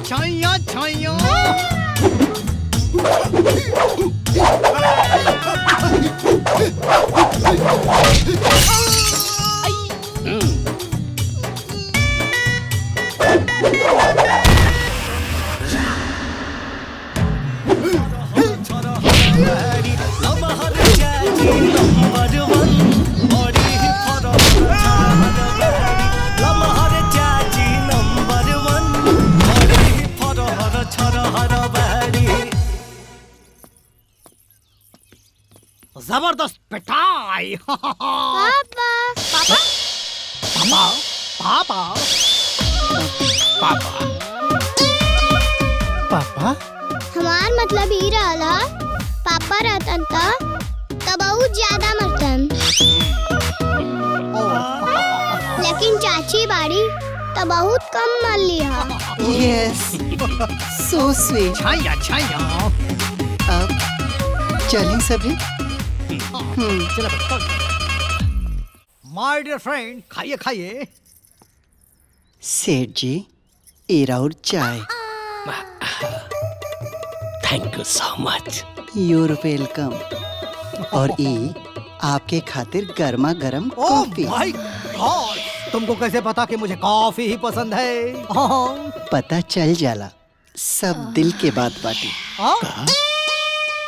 छैया छैया। जबरदस्त पिटाई। पापा पापा पापा पापा पापा हमार मतलब ही रहा पापा रहतन तो बहुत ज्यादा मरतन, लेकिन चाची बाड़ी तो बहुत कम मर लिया। Yes so sweet. Chaiyya Chaiyya. चलिए सभी। माय डियर फ्रेंड, खाइए खाइए। सेठ जी, एरा और चाय। Thank you so much. You're welcome. और ये आपके खातिर गर्मा गर्म कॉफी। माय गॉड, तुमको कैसे पता कि मुझे कॉफी ही पसंद है? पता चल जाला, सब दिल के बात बाटी।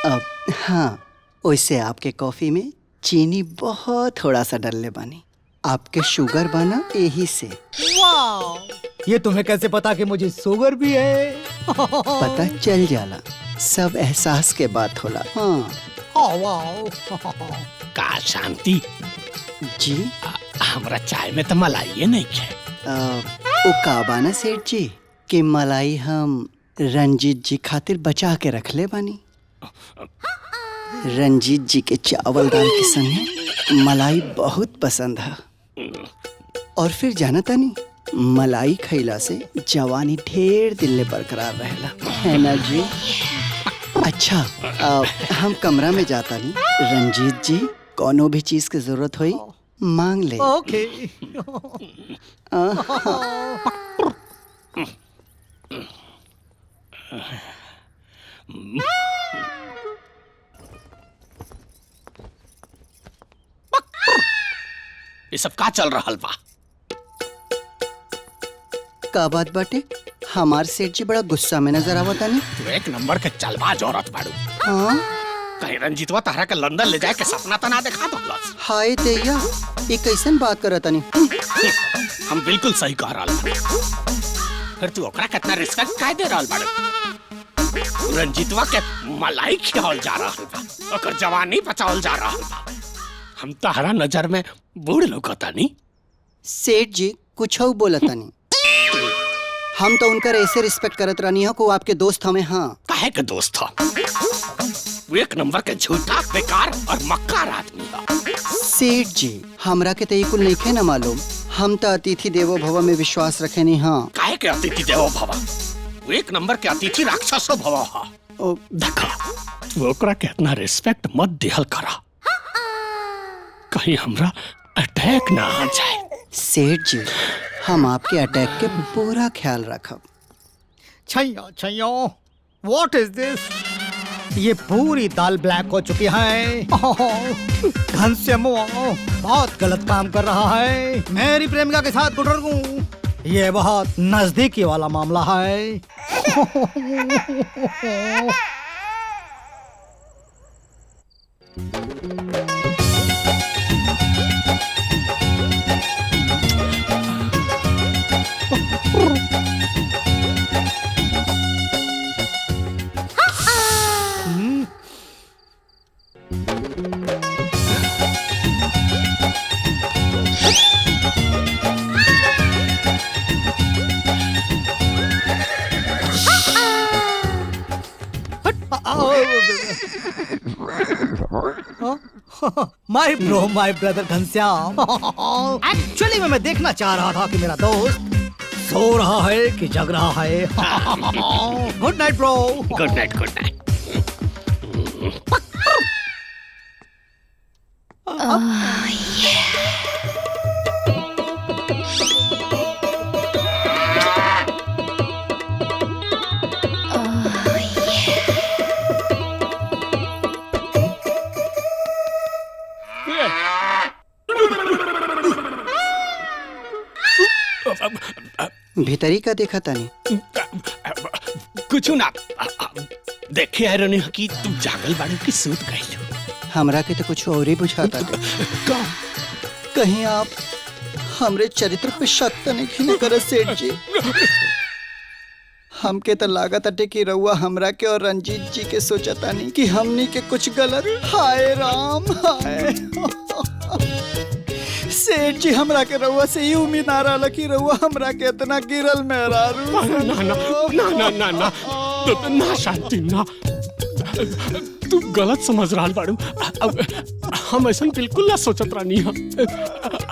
अब हाँ, वैसे आपके कॉफी में चीनी बहुत थोड़ा सा डालने बानी, आपके शुगर बना यही से। वाह, ये तुम्हें कैसे पता कि मुझे शुगर भी है? पता चल जाला, सब एहसास के बात होला। हाँ। का शांति जी, हमरा चाय में तो मलाई नहीं है। वो काबाना सेठ जी कि मलाई हम रंजीत जी खातिर बचा के रख ले बानी। रंजीत जी के चावल दाल के संगे मलाई बहुत पसंद है। और फिर जाना तानी, मलाई खैला से जवानी ढेर दिन ले बरकरार रहेला, है ना जी? अच्छा, हम कमरा में जाता नहीं। रंजीत जी, कोनो भी चीज की जरूरत हुई मांग ले। ओके। ये सब का चल रहा बा? का बात बाटे? हमार सेठ जी बड़ा गुस्सा में नजर आवता नहीं। तू एक नंबर के चलबाज औरत बाड़ू। हाँ? कहीं रंजीतवा तारा के लंदन ले जाए के सपना तो ना देखा दो। हाय दैया, ये कैसन बात करता नहीं? हम बिल्कुल सही कह रहा हूँ। फिर तू ओकरा कितना रिस्पेक्ट काहे दे रहा बाड़ू? रंजीतवा के मलाई खियावल जा रहा बा, ओकर जवानी बचावल जा रहा बा। हम तारा नजर में बूढ़ लोगता नहीं। सेठ जी कुछ हो बोलता नहीं। हम तो उनका ऐसे रिस्पेक्ट करत रहनी हो को आपके दोस्त हमें। हाँ, काहे के दोस्त था? वो एक नंबर के झूठा, बेकार और मक्कार आदमी है। सेठ जी, हमरा के तो कुल नहीं ना मालूम। हम तो अतिथि देवो भव में विश्वास रखे नहीं। हाँ, काहे के अतिथि देवो भव? वो एक नंबर के अतिथि राक्षसो भव है। देखा, तू ओकरा के इतना रिस्पेक्ट मत दिहल करा, कहीं हमरा अटैक ना आ जाए। सेठ जी, हम आपके अटैक के पूरा ख्याल रखब। छैया छैया, व्हाट इज दिस? ये पूरी दाल ब्लैक हो चुकी है। घनश्याम बहुत गलत काम कर रहा है। मेरी प्रेमिका के साथ गुजर गूं। ये बहुत नजदीकी वाला मामला है। माय ब्रो, माय ब्रदर घनश्याम। एक्चुअली मैं देखना चाह रहा था कि मेरा दोस्त सो रहा है कि जग रहा है। Good night bro. Good night, good night. भीतरी का देखा तानी? कुछ ना देखे आए रहने कि तुम जागल बाड़ू की सूत गई। हमरा के तो कुछ और ही बुझाता। कहीं आप हमरे चरित्र पे शक तो नहीं करे सेठ जी? हमके तो लागत अटे कि रउआ हमरा के और रंजीत जी के सोचता नहीं कि हमनी के कुछ गलत। हाय राम, हाय। सेठ जी, हमरा के रउआ से ही उम्मीद ना रहा कि रउआ हमरा के इतना गिरल में रारू। ना ना ना ना ना ना ना शांति ना, तू गलत समझ रहा बाड़ू। हम ऐसा बिल्कुल ना सोचत रानी।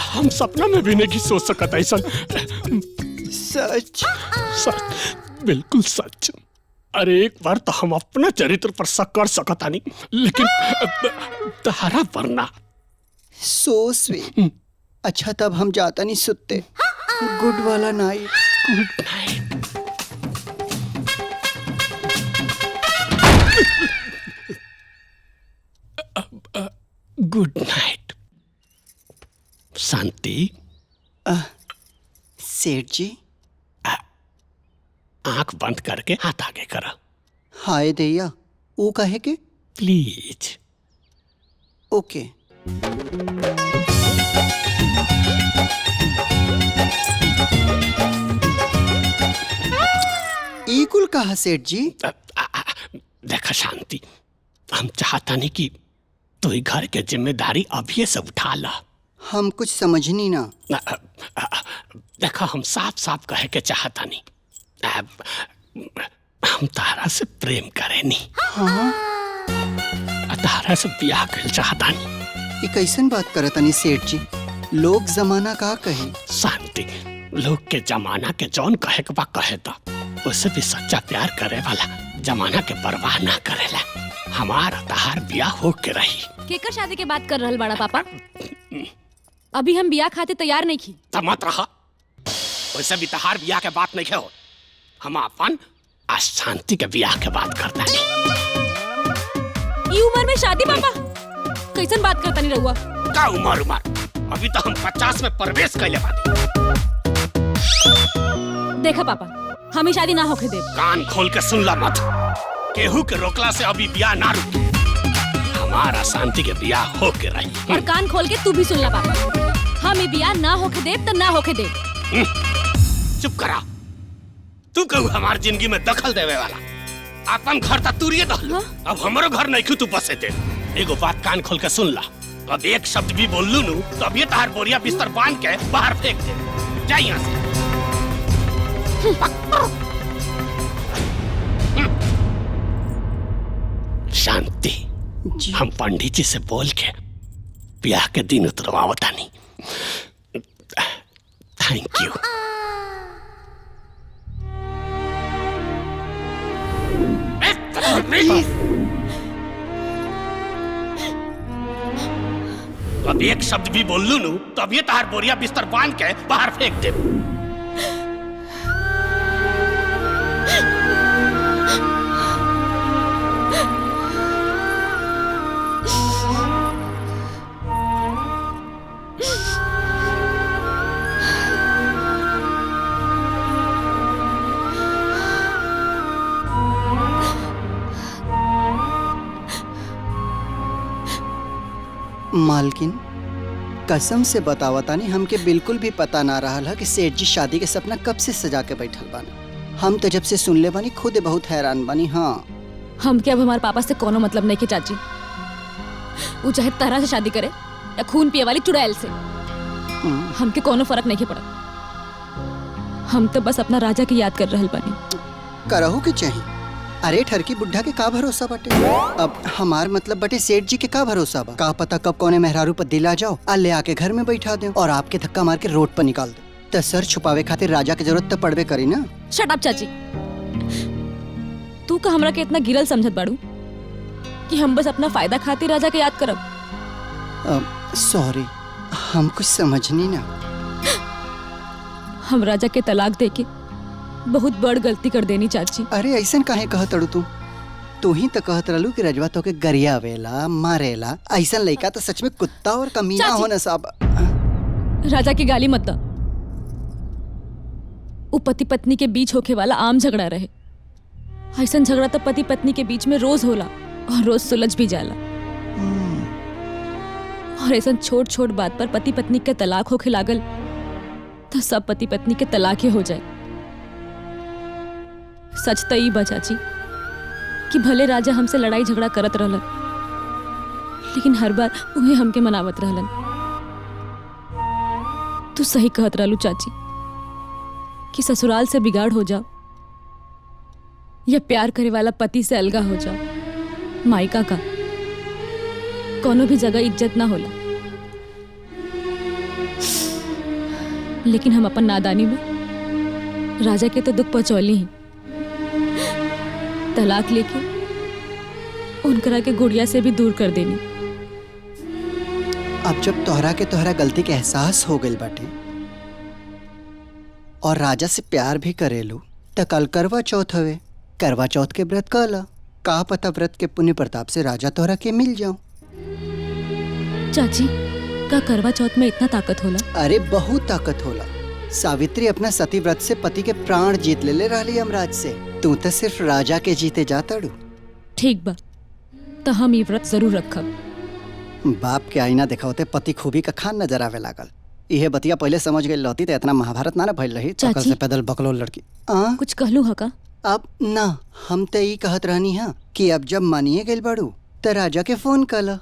हम सपना में भी नहीं सोच सकत ऐसा। सच सच, बिल्कुल सच। अरे एक बार तो हम अपने चरित्र पर शक कर सकता नहीं, लेकिन तहारा वरना। So sweet. अच्छा तब हम जाता नहीं सुते। गुड वाला night. Good night. Good night. Shanti. Seth ji आंख बंद करके हाथ आगे करा। हाय दैया, वो कहे के? प्लीज। ओके। ईकुल कहा सेठ जी? देखा शांति, हम चाहता नहीं कि तू ही घर के जिम्मेदारी अभी से उठा ला। हम कुछ समझनी ना। देखा हम साफ साफ कहे के चाहता नहीं, हम तारा से प्रेम करे नहीं। हाँ? तारा से ब्याह कर चाहता नहीं। ये कैसन बात करत नहीं सेठ जी? लोग जमाना का कहे। शांति, लोग के जमाना के जौन कहे के बा कहे तो उससे भी सच्चा प्यार करे वाला जमाना के परवाह ना करेला। हमारा तहार ब्याह हो के रही। केकर शादी के बात कर रहल बड़ा पापा? अभी हम ब्याह खाते तैयार नहीं की। मत रहा, वैसे भी तहार ब्याह के बात नहीं हो। हम अपन आज शांति के ब्याह के बात करता नहीं। ये उम्र में शादी पापा? कैसन बात करता नहीं रहुआ? का उम्र? अभी तो हम 50 में प्रवेश कैले बानी। देखा पापा, हमें शादी ना होके दे। कान खोल के सुन ला मत। केहू के रोकला से अभी ब्याह ना रुके। हमारा शांति के ब्याह हो के रही। और कान खोल के तू भी सुन ला पापा, हम ये ब्याह ना होके दे तो ना होके दे। चुप करा। तू कहू हमार जिंदगी में दखल देवे वाला। अपन घर तक तूरिए दहल। अब हमारो घर नहीं क्यों तू बसे दे। एगो बात कान खोल के सुन ला। अब एक शब्द भी बोल लू नू तो अब ये तहार बोरिया बिस्तर बांध के बाहर फेंक दे। जा यहाँ से। शांति, हम पंडित जी से बोल के ब्याह के दिन उतरवावता नहीं। Thank you. अब एक शब्द भी बोल लू नू तो अब ये तहार बोरिया बिस्तर बांध के बाहर फेंक दे। मालकिन, कसम से बतावता नहीं, हमके बिल्कुल भी पता ना रहा है कि सेठ जी शादी के सपना कब से सजा के बैठल बानी। हम तो जब से सुन ले बानी खुद बहुत हैरान बानी। हाँ, हम क्या अब हमारे पापा से कोनो मतलब नहीं के चाची। वो चाहे तरह से शादी करे या खून पिए वाली चुड़ैल से, हमके कोनो फर्क नहीं पड़ा। हम तो बस अपना राजा की याद कर रहल बानी। करहु के चाहिए। अरे ठरकी बुढ़ा के का भरोसा बाटे? अब हमार मतलब बटे सेठ जी के का भरोसा बा? का पता कब कोने मेहरारू पर दिला जाओ आ ले आके घर में बैठा दे और आपके धक्का मार के रोड पर निकाल दे। तो सर छुपावे खातिर राजा की जरूरत तो पड़बे करी ना। शट अप चाची, तू का हमरा के इतना गिरल समझत बाड़ू कि हम बस अपना फायदा खातिर राजा के याद करब? सॉरी, हम कुछ समझनी ना। हम राजा के तलाक देके बहुत बड़ गलती कर देनी चाची। अरे ऐसा काहे कहत अड़ू तू ही तो कहत रहलू कि रजवा तो के गरिया वेला मारेला। ऐसा लड़का तो सच में कुत्ता और कमीना होना साहब। राजा की गाली मत दा। वो पति पत्नी के बीच होके वाला आम झगड़ा रहे। ऐसा झगड़ा तो पति पत्नी के बीच में रोज होला और रोज सुलझ भी जाला। और ऐसा छोट छोट बात पर पति पत्नी के तलाक होके लागल तो सब पति पत्नी के तलाक ही हो जाए। सच तो ई बा चाची कि भले राजा हमसे लड़ाई झगड़ा करत रहलन, लेकिन हर बार उन्हें हमके मनावत रहलन। तू सही कहत रहलू चाची कि ससुराल से बिगाड़ हो जाओ या प्यार करे वाला पति से अलगा हो जाओ, मायका का कोनो भी जगह इज्जत ना होला। लेकिन हम अपन नादानी में राजा के तो दुख पहुंचौली ही। तलाक लेके उनकरा के गुड़िया से भी दूर कर देनी। अब जब तोहरा गलती के एहसास हो गइल बाटे और राजा से प्यार भी करेलू त कल करवा चौथ हवे, करवा चौथ के व्रत कहला। का पता व्रत के पुण्य प्रताप से राजा तोहरा के मिल जाऊं। चाची का करवा चौथ में इतना ताकत होला? अरे बहुत ताकत होला। सावित्री अपना सती व्रत से पति के प्राण जीत ले रहली यमराज से। तू तो सिर्फ राजा के जीते जाताड़ू। ठीक बा, तो हम ये व्रत जरूर रखब। बाप के आईना दिखावते पति खूबी का खान नजर आवे लागल। यह बतिया पहले समझ गई रहती तो इतना महाभारत ना भइल रही। चक्कर से पैदल बकलो लड़की। कुछ कहलू हा का? अब ना, हम तो यही कहत रहनी हा कि अब जब मानिए गइल बाड़ू तो राजा के फोन कला।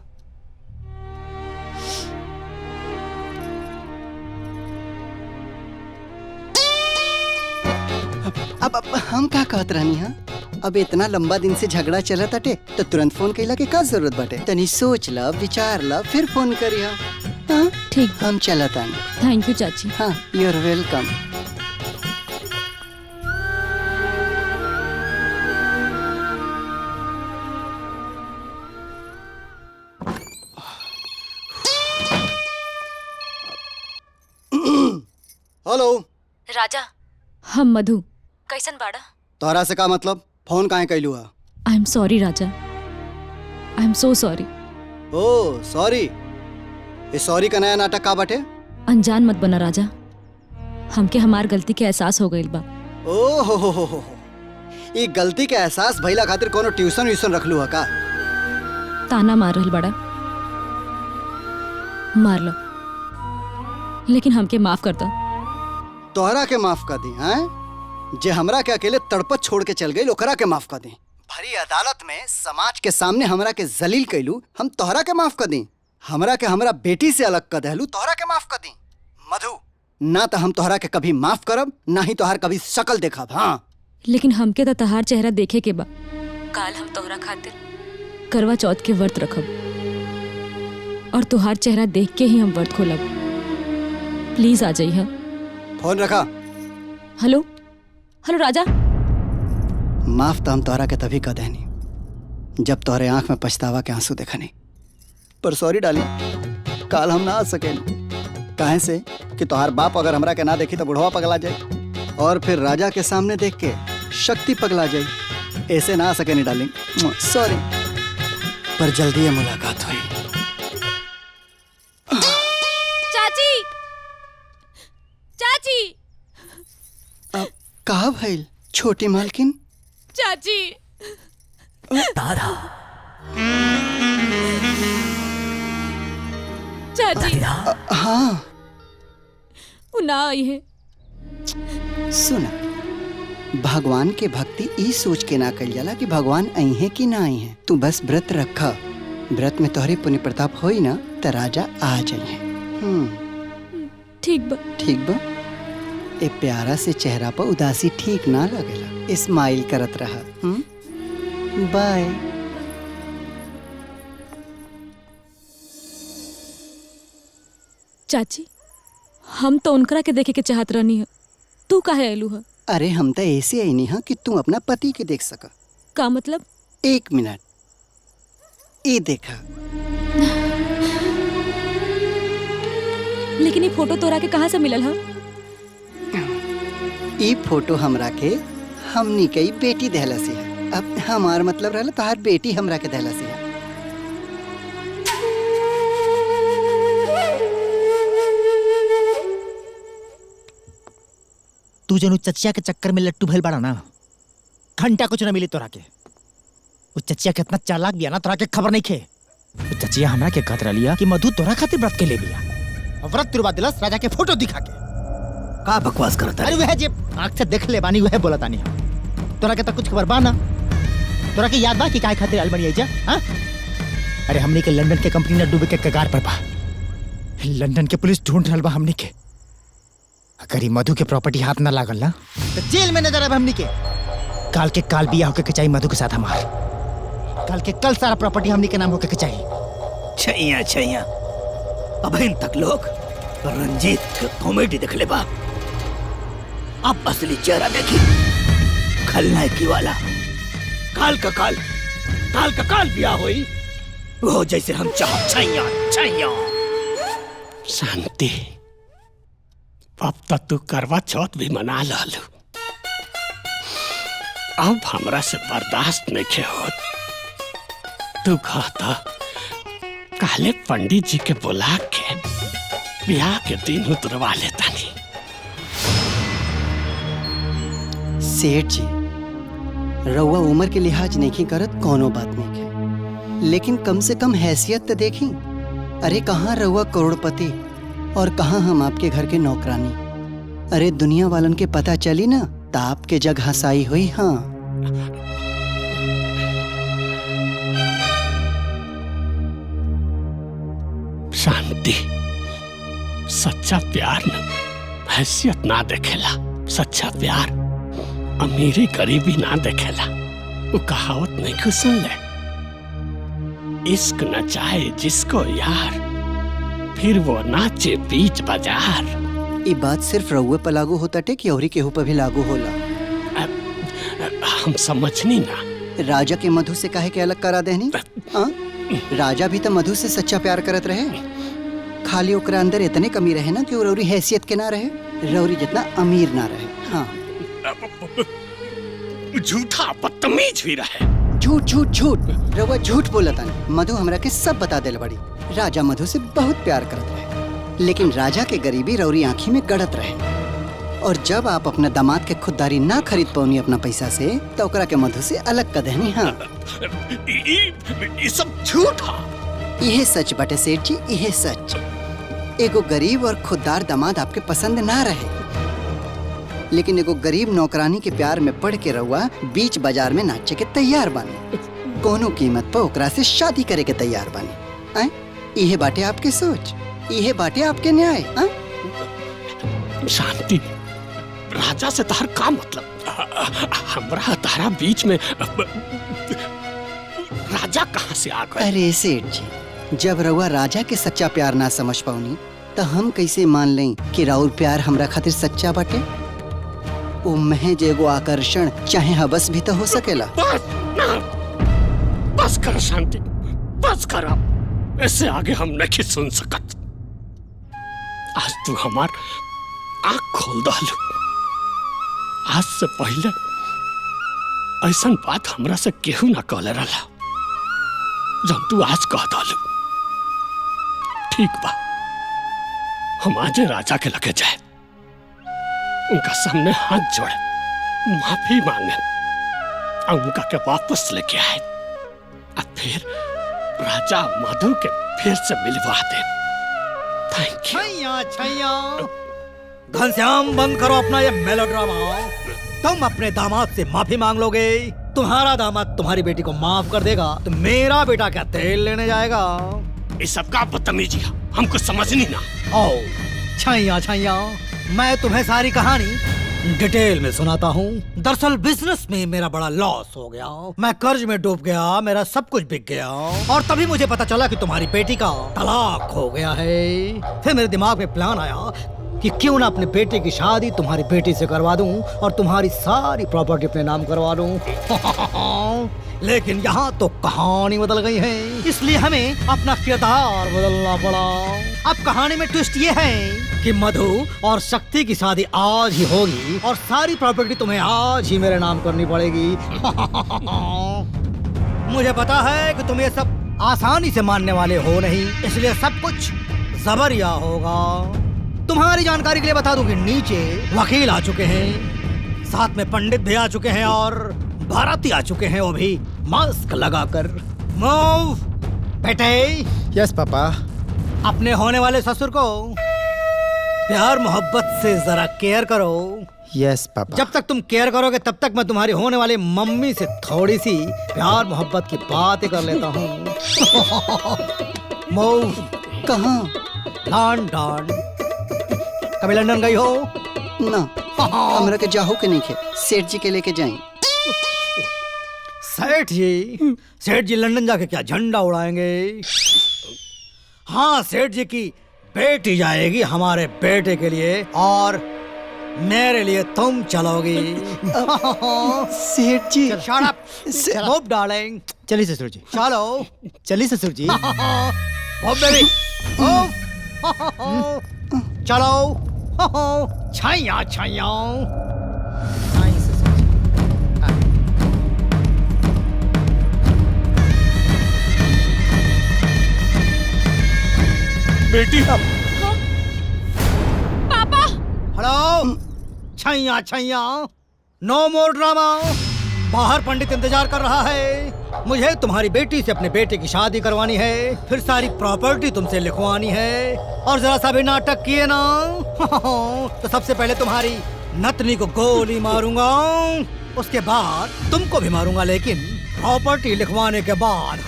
अब हम का कहत रहनी हा, अब इतना लंबा दिन से झगड़ा चलत अटे तो तुरंत फोन कइला के का जरूरत बाटे? तनी सोच ल, विचार ल, फिर फोन करिया। हाँ ठीक, हम चलत आनी। थैंक यू चाची। हाँ, यू आर वेलकम। हेलो राजा, हम मधु। कैसन बाड़ा? तोहरा से का मतलब? फोन काहे कैलू हा? आई एम सॉरी राजा, I am so sorry. Oh sorry, ये सॉरी का नया नाटक का बाटे? अनजान मत बना राजा, हमके हमार गलती के एहसास हो गइल बा। ओ हो, ये गलती के एहसास भइला खातिर कोनो ट्यूशन व्यूशन रखलू हा का? ताना मार रहल बड़ा, मार लो, लेकिन हमके माफ कर दो। तोहरा के माफ कर दी हैं? जे हमरा के अकेले तड़पत छोड़ के चल गई ओकरा के माफ कर दी। भरी अदालत में समाज के सामने हमरा के जलील कैलू, हम तोहरा के माफ कर दी। हमरा के हमरा बेटी से अलग कर देलू, तोहरा के माफ कर दी। मधु, ना तो हम तोहरा के कभी माफ करब, ना ही तोहर कभी शकल देखब। हाँ, लेकिन हमके तो तहार चेहरा देखे के बा। काल हम तोहरा खातिर करवा चौथ के व्रत रखब और तोहार चेहरा देख के ही हम व्रत खोलब। प्लीज आ जाइए। फोन रखा। हेलो हेलो राजा। माफ तो हम तोहरा के तभी कर देनी जब तोहरे आंख में पछतावा के आंसू देखनी। पर सॉरी डाली, काल हम ना आ सके। काहे से कि तोहार बाप अगर हमरा के ना देखी तो बुढ़वा पगला जाए और फिर राजा के सामने देख के शक्ति पगला जाए। ऐसे ना आ सके नहीं डार्लिंग, सॉरी। पर जल्दी ये मुलाकात हुई। चाची, चाची। अब कहा भइल छोटी मालकिन? चाची। दादा। चाची। हाँ। वो ना आई है। सुना, भगवान के भक्ति ई सोच के ना कल जाला कि भगवान आई है कि ना आई है। तू बस व्रत रखा, व्रत में तोहरे पुण्य प्रताप होई ना तो राजा आ जाइए। ठीक बा। ठीक बा। ए प्यारा से चेहरा पर उदासी ठीक ना लगेला। स्माइल करत रहा। बाय। चाची, हम तो उनकरा के देखे के चाहत रहनी है, तू काहे आइलू है? अरे हम तो ऐसे आई नहीं कि तू अपना पति के देख सका। का मतलब? 1 मिनट, ये देखा। लेकिन ये फोटो तोरा के कहाँ से मिलल है? ये फोटो हमरा के हमनी के बेटी दहला से है। अब हमार मतलब रहला तोहार बेटी हमरा के दहला से है। तू जनु चचिया के चक्कर में लट्टू भइल बाड़ा ना, घंटा कुछ न मिली तोरा के। वो चचिया कितना चालाक बिया ना, तोरा के खबर नहीं खे। वो चचिया हमरा के कहत रहलिया कि मधु तोरा खातिर व्रत के ले बिया, और व्रत तुरवा दिलस राजा के फोटो दिखा के। का बकवास करता है? अरे वह जे आंख से देख ले बानी वह बोला तानी। तोरा के तो कुछ खबर बा ना? तोरा के याद बा कि काहे खातिर आइल बनी आइजा? हां, अरे हमनी के लंदन के कंपनी न डूबे के कगार पर बा। लंदन के पुलिस ढूंढ रहल बा हमनी के। अगर ये मधु के प्रॉपर्टी हाथ ना लागल ना तो जेल में नजर आब हमनी के। काल के काल बिया होके के चाहिए मधु के साथ हमार। काल के कल सारा प्रॉपर्टी हमनी के नाम होके के चाहिए। छैया छैया अबहिन तक लोग रंजीत के कॉमेडी देख ले बा, अब असली चेहरा देखी खलनायकी वाला। काल का काल बिया होई वो जैसे हम चाह छैया। शांति, अब तक तू करवा चौथ भी मना लालू, अब हमरा से बर्दाश्त नहीं होत। तू कहता काले पंडित जी के बुला के ब्याह के दिन उतरवा लेता नहीं। सेठ जी, रउआ उम्र के लिहाज नहीं करत, कोनो बात नहीं है, लेकिन कम से कम हैसियत तो देखी। अरे कहाँ रउआ करोड़पति और कहाँ हम आपके घर के नौकरानी। अरे दुनिया वालन के पता चली ना तो आपके जग हंसाई हुई। हाँ शांति, सच्चा प्यार न हैसियत ना देखेला, सच्चा प्यार अमीरी गरीबी ना देखेला। वो कहावत नहीं क्यों सुन ले, इश्क न चाहे जिसको यार, फिर वो नाचे बीच बाजार। ये बात सिर्फ रउए पर लागू होता टे कि औरी केहू पर भी लागू होला? हम समझनी ना। राजा के मधु से काहे के अलग करा देनी? राजा भी तो मधु से सच्चा प्यार करत रहे, खाली ओकरा अंदर इतने कमी रहे ना कि वो रउरी हैसियत के ना रहे, रउरी जितना अमीर ना रहे। हाँ झूठा बदतमीज भी रहे। झूठ झूठ झूठ, रउआ झूठ बोलता नहीं। मधु हमरा के सब बता देल बड़ी। राजा मधु से बहुत प्यार करत रहे, लेकिन राजा के गरीबी रउरी आँखी में गड़त रहे। और जब आप अपने दामाद के खुददारी ना खरीद पौनी अपना पैसा से, तो ओकरा के मधु से अलग कर देनी। हाँ ये सब झूठा। यह सच बटे सेठ जी, यह सच। एगो गरीब और खुददार दामाद आपके पसंद ना रहे, लेकिन एगो गरीब नौकरानी के प्यार में पड़ के रहुआ बीच बाजार में नाचे के तैयार बानी, कोनो कीमत पर ओकरा से शादी करे के तैयार बानी। आए यह बाटे आपके सोच, यह बाटे आपके न्याय। शांति, राजा से तार का मतलब? हमरा तारा बीच में राजा कहाँ से आ गए? अरे सेठ जी, जब रउआ राजा के सच्चा प्यार ना समझ पाऊनी तो हम कैसे मान लें कि राउर प्यार हमरा खातिर सच्चा बाटे? वो महज एगो आकर्षण चाहे हवस भी तो हो सकेला। बस कर शांति, बस कर। ऐसे आगे हम नहीं सुन सकत। आज तू हमार आँख खोल डालू। आज से पहले ऐसा बात हमरा से केहू ना कहले रहा, जब तू आज कह डालू। ठीक बा, हम आज राजा के लगे जाए, उनका सामने हाथ जोड़े, माफी मांगे और उनका के वापस लेके आए, और फिर राजा मधु के फिर से मिलवा दे। Thank you. छैया छैया, घनश्याम बंद करो अपना ये मेलोड्रामा। तुम अपने दामाद से माफी मांग लोगे, तुम्हारा दामाद तुम्हारी बेटी को माफ कर देगा, तो मेरा बेटा क्या तेल लेने जाएगा? इस सब का बदतमीजी है, हमको समझनी ना। ओ छैया छैया, मैं तुम्हें सारी कहानी डिटेल में सुनाता हूँ। दरअसल बिजनेस में मेरा बड़ा लॉस हो गया, मैं कर्ज में डूब गया, मेरा सब कुछ बिक गया, और तभी मुझे पता चला कि तुम्हारी बेटी का तलाक हो गया है। फिर मेरे दिमाग में प्लान आया कि क्यों ना अपने बेटे की शादी तुम्हारी बेटी से करवा दूं और तुम्हारी सारी प्रॉपर्टी अपने नाम करवा दूं। लेकिन यहाँ तो कहानी बदल गई है, इसलिए हमें अपना किरदार बदलना पड़ा। अब कहानी में ट्विस्ट ये है कि मधु और शक्ति की शादी आज ही होगी और सारी प्रॉपर्टी तुम्हें आज ही मेरे नाम करनी पड़ेगी। मुझे पता है कि तुम ये सब आसानी से मानने वाले हो नहीं, इसलिए सब कुछ जबरिया होगा। तुम्हारी जानकारी के लिए बता दूं कि नीचे वकील आ चुके हैं, साथ में पंडित भी आ चुके हैं और बाराती आ चुके हैं, वो भी मास्क लगाकर। मूव बेटे। Yes papa. अपने होने वाले ससुर को प्यार मोहब्बत से जरा केयर करो। Yes papa. जब तक तुम केयर करोगे तब तक मैं तुम्हारी होने वाली मम्मी से थोड़ी सी प्यार मोहब्बत की बातें कर लेता हूँ। मूव। कहाँ? लंदन। कभी लंदन गई हो? ना, हमरा के जाहो के नहीं खे, सेठ जी के लेके जाएं। सेठ जी लंदन जाके क्या झंडा उड़ाएंगे? हाँ, सेठ जी की बेटी जाएगी हमारे बेटे के लिए, और मेरे लिए तुम चलोगी। सेठ जी शट अप, मूव डार्लिंग। चलिए ससुर जी, चलो चलिए ससुर जी। Move baby, move. चलो छैया छैया। बेटी पापा हेलो छैया छैया। नो मोर ड्रामा। बाहर पंडित इंतजार कर रहा है। मुझे तुम्हारी बेटी से अपने बेटे की शादी करवानी है, फिर सारी प्रॉपर्टी तुमसे लिखवानी है। और जरा सा भी नाटक किए ना तो सबसे पहले तुम्हारी नतनी को गोली मारूंगा, उसके बाद तुमको भी मारूंगा, लेकिन प्रॉपर्टी लिखवाने के बाद।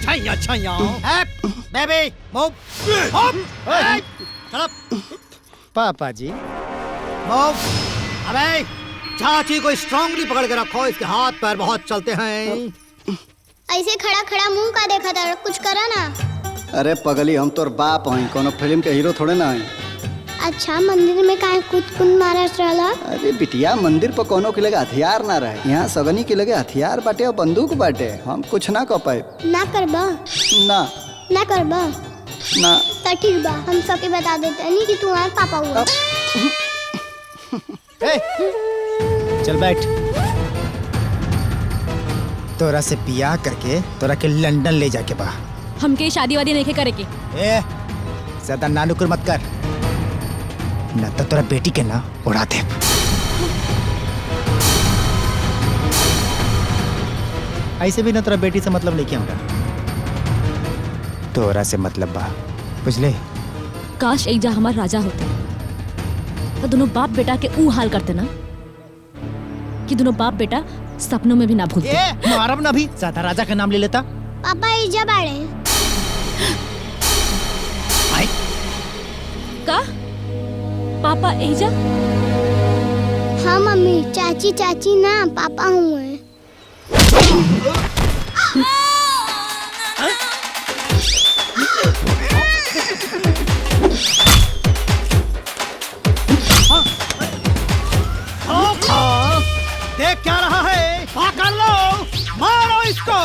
छैया छैया। Baby move. पापा जी मूव। अबे चाची को स्ट्रांगली पकड़ के रखो, इसके हाथ पैर बहुत चलते हैं। ऐसे खड़ा खड़ा मुंह का देखा था, कुछ करा ना। अरे पगली, हम तोर बाप हैं, कोनो फिल्म के हीरो थोड़े ना हैं। अच्छा मंदिर में काहे कूद मारा रहला? अरे बिटिया, मंदिर पर कोनो के लगे हथियार ना रहे, यहाँ सगनी के लगे हथियार बाटे और बंदूक बाटे। हम कुछ ना कर पाए। ना करबा? ना करबा ना। तो ठीक बा, हम सबके बता देते नहीं कि तुम्हारे पापा हुआ। चल बैठ। तोरा से पिया करके तोरा के लंदन ले जाके बा। हमके शादी वादी नहीं करे के। ए ज्यादा नानुकुर मत कर, न तो तोरा बेटी के ना उड़ा दे। ऐसे भी ना तोरा बेटी से मतलब नहीं किया होगा, तोरा से मतलब बा, बुझले? काश एक जा हमार राजा होते तो दोनों बाप बेटा के ऊ हाल करते ना कि दोनों बाप बेटा सपनों में भी ना भूलते। मारब ना भी, ज्यादा राजा का नाम ले लेता। पापा इजा बाड़े का? पापा एजा? हाँ मम्मी, चाची चाची ना पापा हुए। देख क्या रहा है? पकड़ लो, मारो इसको।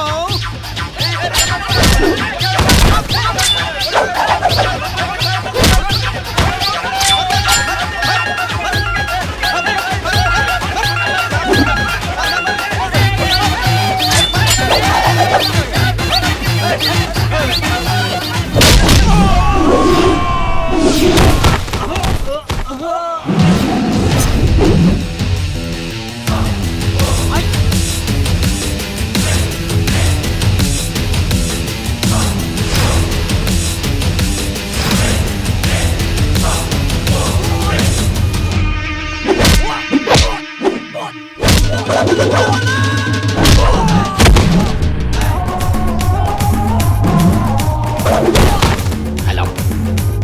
Hello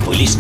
police.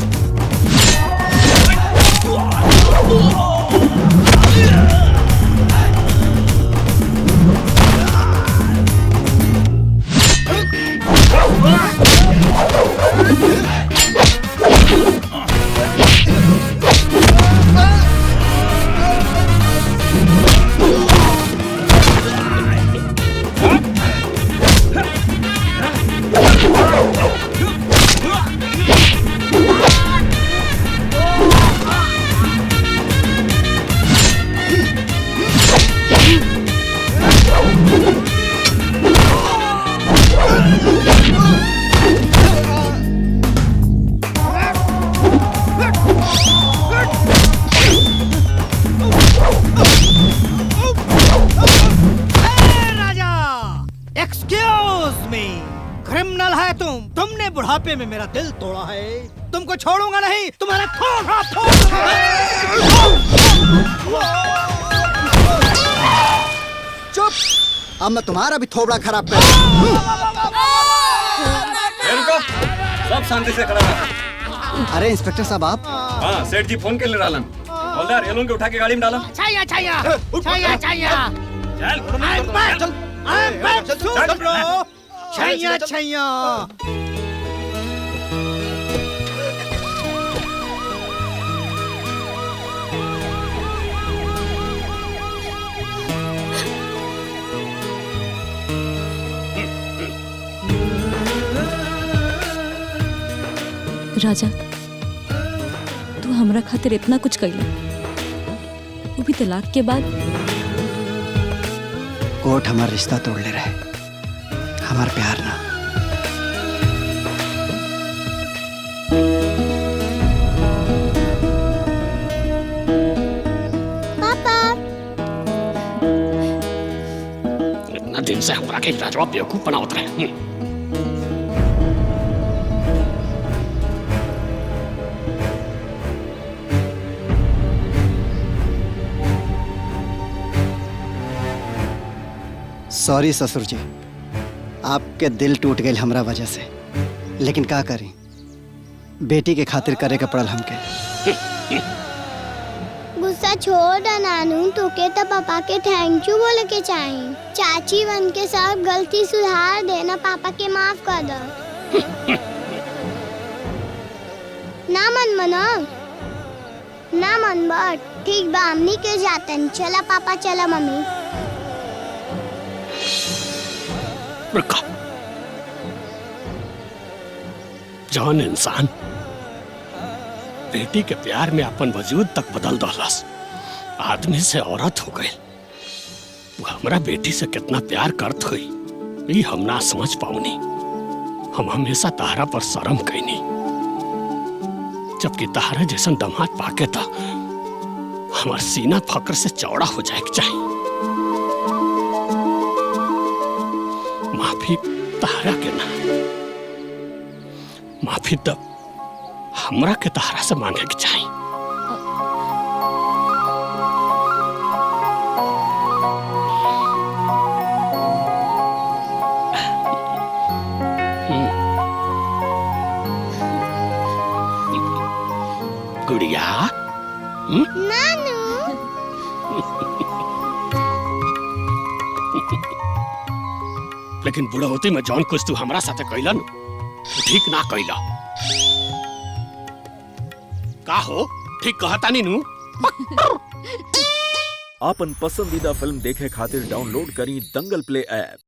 क्रिमिनल है तुमने बुढ़ापे में मेरा दिल तोड़ा है, तुमको छोड़ूंगा नहीं, तुम्हारा थोड़ा चुप, अब मैं तुम्हारा भी थोबड़ा खराब कर। रुको, सब शांति से खड़ा रहो। अरे इंस्पेक्टर साहब आप? हाँ, सेठ जी फोन के लिए डालन। हवलदार, ये लोगों को उठा के गाड़ी में डालो। छैया छैया छैया छैया छैया छैया। राजा तू हमरा खातिर इतना कुछ कैला, वो भी तलाक के बाद। कोर्ट हमारा रिश्ता तोड़ ले रहे, हमार प्यार ना। पापा इतना दिन से हमरा के राजवा बेवकूफ बनावत रहे। सॉरी ससुर जी, आपके दिल टूट गए हमरा वजह से, लेकिन का करी, बेटी के खातिर करे के पड़ल हमके। गुस्सा छोड़ दे नानू, तोके तो पापा के थैंक यू बोले के चाहिए। चाची बन के सब गलती सुधार देना, पापा के माफ कर दो। ना मन मना, ना मन बट ठीक बा, हमनी के जातन। चला पापा, चला मम्मी। रुका, जौन इंसान बेटी के प्यार में अपन वजूद तक बदल दहलस, आदमी से औरत हो गई, वो हमरा बेटी से कितना प्यार करत हुई, ये हम ना समझ पाऊनी। हम हमेशा तारा पर शर्म कैनी, जबकि तारा जैसन दामाद पाके था हमार सीना फक्र से चौड़ा हो जाए के चाहिए। माफी तारा के ना, माफी तब हमरा के तारा से मांगे के चाहिए। गुड़िया, नानू लेकिन बुढ़ौती में जौन कुछ तू हमरा साथे कैला न, ठीक ना कैला। का हो, ठीक कहता नी नू? आपन पसंदीदा फिल्म देखे खातिर डाउनलोड करी दंगल प्ले ऐप।